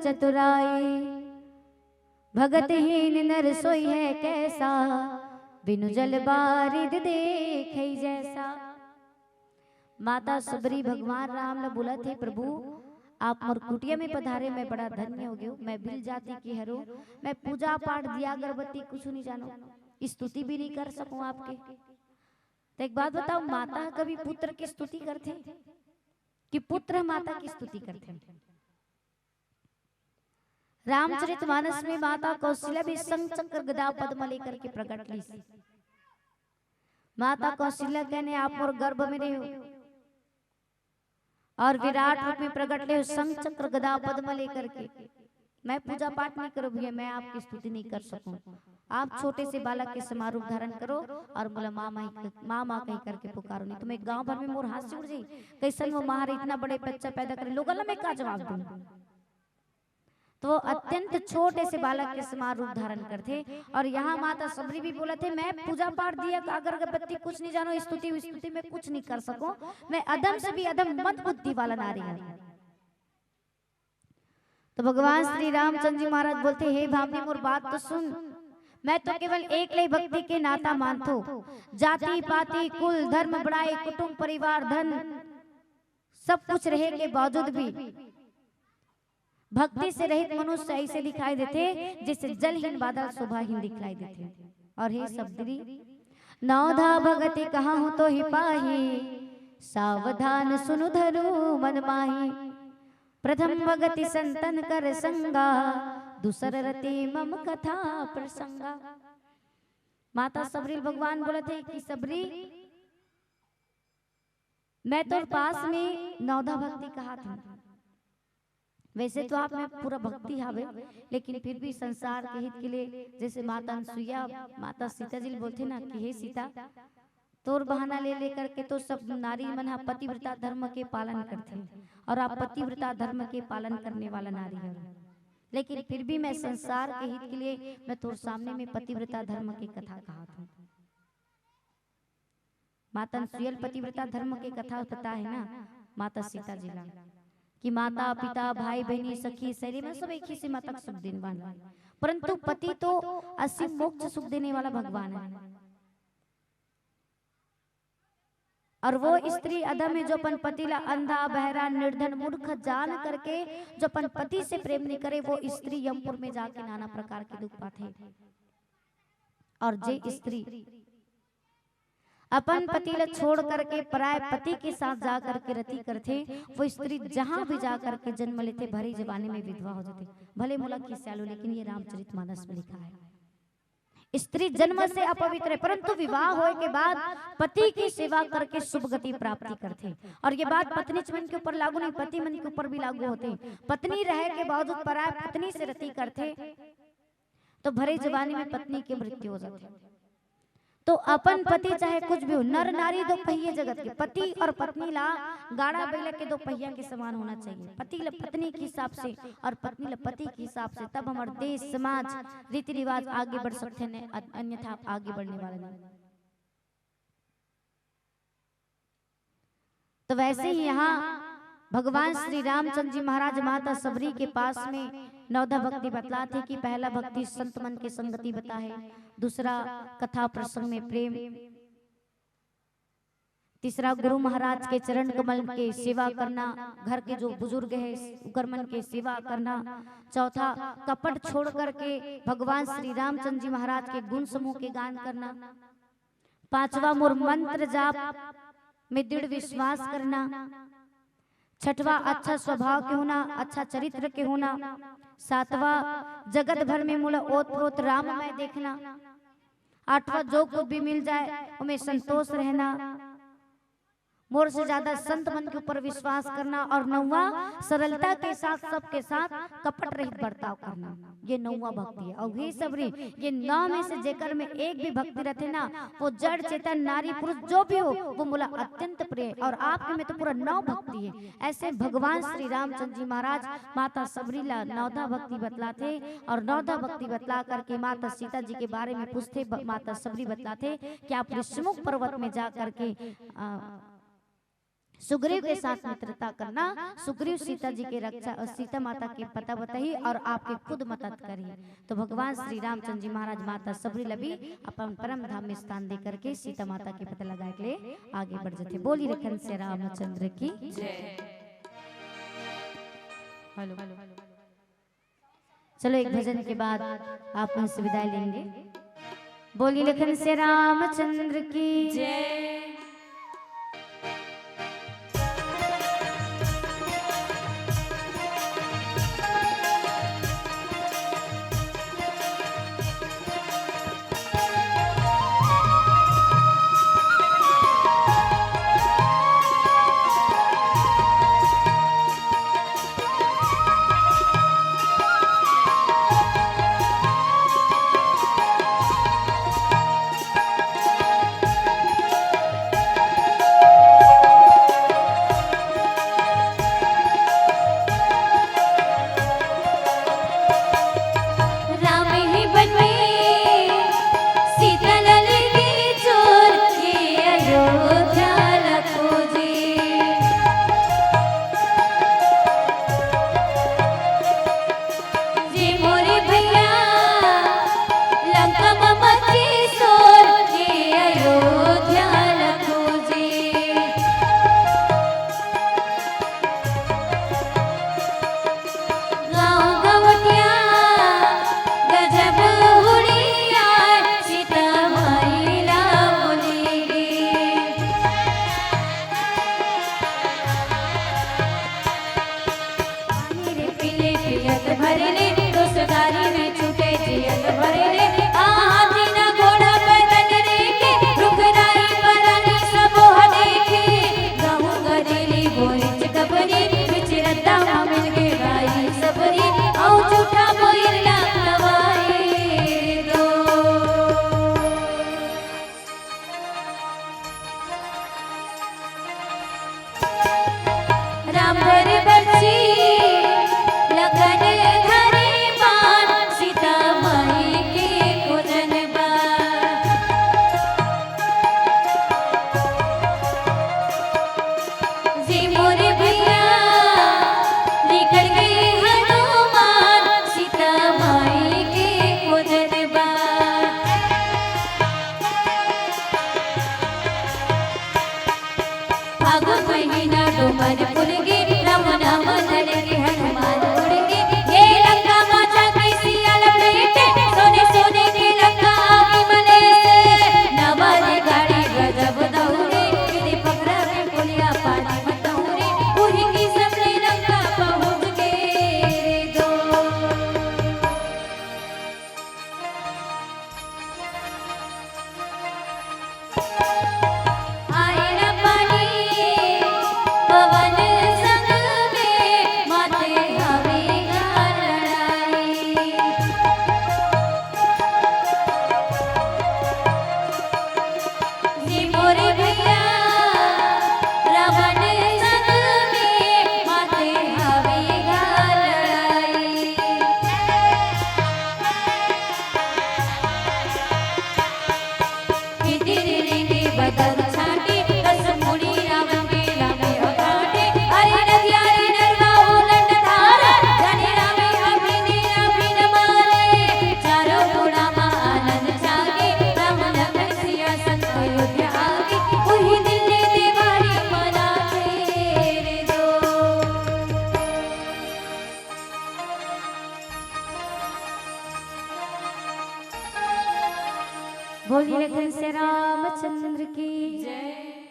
चतुराई। भगतहीन नर सोई है कैसा, बिनु जल बारिद देखे जैसा। माता सबरी भगवान राम ने बोला थे, प्रभु आप मोर कुटिया में पधारे, मैं बड़ा धन्य हो गयो। मैं बिल जाति की हरू, मैं पूजा पाठ दिया अगरबत्ती कुछ नहीं जानो, स्तुति भी नहीं कर सकूं आपके। तो एक बात बताओ, माता कभी पुत्र की स्तुति करते? कि पुत्र माता की स्तुति करते हैं। रामचरितमानस में माता कौशल्या भी शंख चक्र गदा पद्म लेकर के प्रकट ली। माता कौशल्या कहने आप मोर गर्भ में रहे हो और विराट रूप में प्रकट ले शंख चक्र गदा पद्म लेकर के। मैं पूजा पाठ नहीं करूँ भैया, मैं आपकी स्तुति नहीं कर सकूं। आप छोटे से बालक के समारूप धारण करो और बोला माँ माँ कहीं करके पुकारो, नहीं तो मैं गांव भर में मोर हाथ से उड़ जाई। कैसन वो महार इतना बड़े बच्चा पैदा करे, लोगों में क्या जवाब दूं। तो वो अत्यंत छोटे से बालक के समान रूप धारण करते। और यहाँ माता सबरी भी बोला थे मैं पूजा पाठ दिया अगर अगरबत्ती कुछ नहीं जानो, स्तुति में कुछ नहीं कर सको, मैं अदम से भी अदम मत बुद्धि वाला नारी है। तो भगवान श्री रामचंद्र जी महाराज बोलते हे भाभी मोर बात तो सुन, मैं तो केवल एक ले भक्ति के नाता मानतो, जाति पाति कुल धर्म बड़ाई कुटुंब परिवार धन सब कुछ रहे के बावजूद भी भक्ति से रहित मनुष्य ऐसे दिखाई देते जैसे जलहीन बादल शोभाहीन दिखाई देते। और हे सबरी नौधा भगति कहाँ हो तो ही पाही, सावधान सुनु धरु मन माही, प्रथम भगति संतन कर संगा, दूसर रति मम कथा प्रसंगा। माता सबरी भगवान बोले थे कि सबरी मैं तो पास में नौधा भक्ति कहा था, वैसे तो आप में पूरा भक्ति हावे, लेकिन फिर भी संसार के हित के लिए जैसे माता अनसुईया माता सीता जी बोलते ना कि हे सीता तोर बहाना ले लेकर के तो सब नारी मन पतिव्रता धर्म के पालन करते हैं और आप पतिव्रता धर्म के पालन करने वाला नारी है, लेकिन फिर भी मैं संसार के हित के लिए मैं तोर सामने में पतिव्रता धर्म की कथा कहा था। माता अनसुईया पतिव्रता धर्म की कथा पता है ना माता सीता जी ला कि माता पिता भाई बहनी सखी सहेली में सब एक ही सीमा तक सुख देने वाला, परंतु पति तो असीम मोक्ष सुख देने वाला भगवान है। और वो स्त्री अधम है जो अपन पति ला अंधा बहरा निर्धन मूर्ख जान करके जो अपन पति से प्रेम नहीं करे, वो स्त्री यमपुर में जाके नाना प्रकार के दुख पाते। और जे स्त्री अपन पति ला छोड़ करके पराय पति के साथ जा करके रति करते, वो स्त्री जहां भी जा करके जन्म लेते भरी जवानी में विधवा हो जाते। भले मुला खिसियालो, लेकिन ये रामचरितमानस में लिखा है। स्त्री जन्म से अपवित्र है, परंतु विवाह होने के बाद पति की सेवा करके शुभ गति प्राप्ति करते। और ये बात पत्नी मन के ऊपर लागू नहीं, पति मन के ऊपर भी लागू होते। पत्नी रहे के बावजूद पराय पत्नी से रति करते तो भरे जवानी में पत्नी की मृत्यु हो जाती। तो अपन पति चाहे कुछ भी हो, नर नारी दो पहिए जगत के, पति और पत्नी ला गाड़ा बैला के दो पहिया के समान होना चाहिए। पति ला पत्नी के हिसाब से और पत्नी ला पति के हिसाब से, तब हमारे देश समाज रीति रिवाज आगे बढ़ सकते हैं, अन्यथा आगे बढ़ने वाले नहीं। तो वैसे ही यहाँ भगवान श्री रामचंद्र जी महाराज माता सबरी के पास में नवधा भक्ति बतलाते कि पहला भक्ति संत मन के संगति बता है, दूसरा कथा प्रसंग में प्रेम, तीसरा गुरु महाराज के चरण कमल के सेवा करना, घर के जो बुजुर्ग है उकरमन के सेवा करना, चौथा कपट छोड़ करके भगवान श्री रामचंद्र जी महाराज के गुण समूह के गान करना, पांचवा मोर मंत्र जाप में दृढ़ विश्वास करना, छठवा अच्छा स्वभाव के होना, अच्छा चरित्र के होना, सातवां जगत भर में मूल ओत प्रोत राममय देखना, आठवां जो कुछ भी मिल जाए उनमें संतोष रहना, मोर से ज्यादा संत मन के ऊपर विश्वास करना, और नौवा सरलता के साथ सबके साथ कपट रहित बर्ताव करना। ये नौवा भक्ति है। और ये सबरी ये नौ में से जेकर में एक भी भक्ति रहते ना, वो जड़ चेतन नारी पुरुष जो भी हो वो मुला अत्यंत प्रिय। और आपके में तो पूरा नौ भक्ति है। ऐसे भगवान श्री रामचंद्र जी महाराज माता सबरी ला नौधा भक्ति बतलाते, और नौधा भक्ति बतला करके माता सीता जी के बारे में पूछते। माता सबरी बतलाते कि आप ऋषमुख पर्वत में जा करके सुग्रीव के साथ मित्रता करना, सुग्रीव सीता जी के रक्षा और सीता माता के पता बताई और आपके खुद मदद करिए। तो भगवान श्री रामचंद्र जी महाराज माता सबरी लबी अपन परम धाम में स्थान दे करके सीता माता के पता लगाए के लिए आगे बढ़ जाते। बोली रखन से रामचंद्र की जय। हेलो, चलो एक भजन के बाद आप उनसे विदाई लेंगे। बोली लखन से रामचंद्र की जय। राम धर बरसी लगन धरे बाण सीता माई के पूजन बा जी मोरे भैया निकल गए हनुमान सीता माई के पूजन बा फागुन महीना डूमर फूल गे राम नाम धर के हनुमान उड़ गे ये लंका माचा की सिया लपेटे सोने सोने की लंका आगे मले से नवारी गाड़ी गजब दौड़े तेरे पकड़ा के पुलिया पानी मत दौड़े पूरी की सबने लंका पहुंच गए रे दो आए न पानी पवन संग में माते हवे लड़ाई जी मोरे भैया रावण संग में माते हवे लड़ाई कितिरे बदल छाटे दस मुड़ी रावण के लामे अकाटे अरे नदिया रे नरवा उलट धार जाने रामे अभिन मारे चारों गुणा मा आनंद जागे राम लखन सिया संग अयोध्या आगे वही दिल ने दीवारी मनाते रे दो बोलिए लखन से रामचंद्र की जय।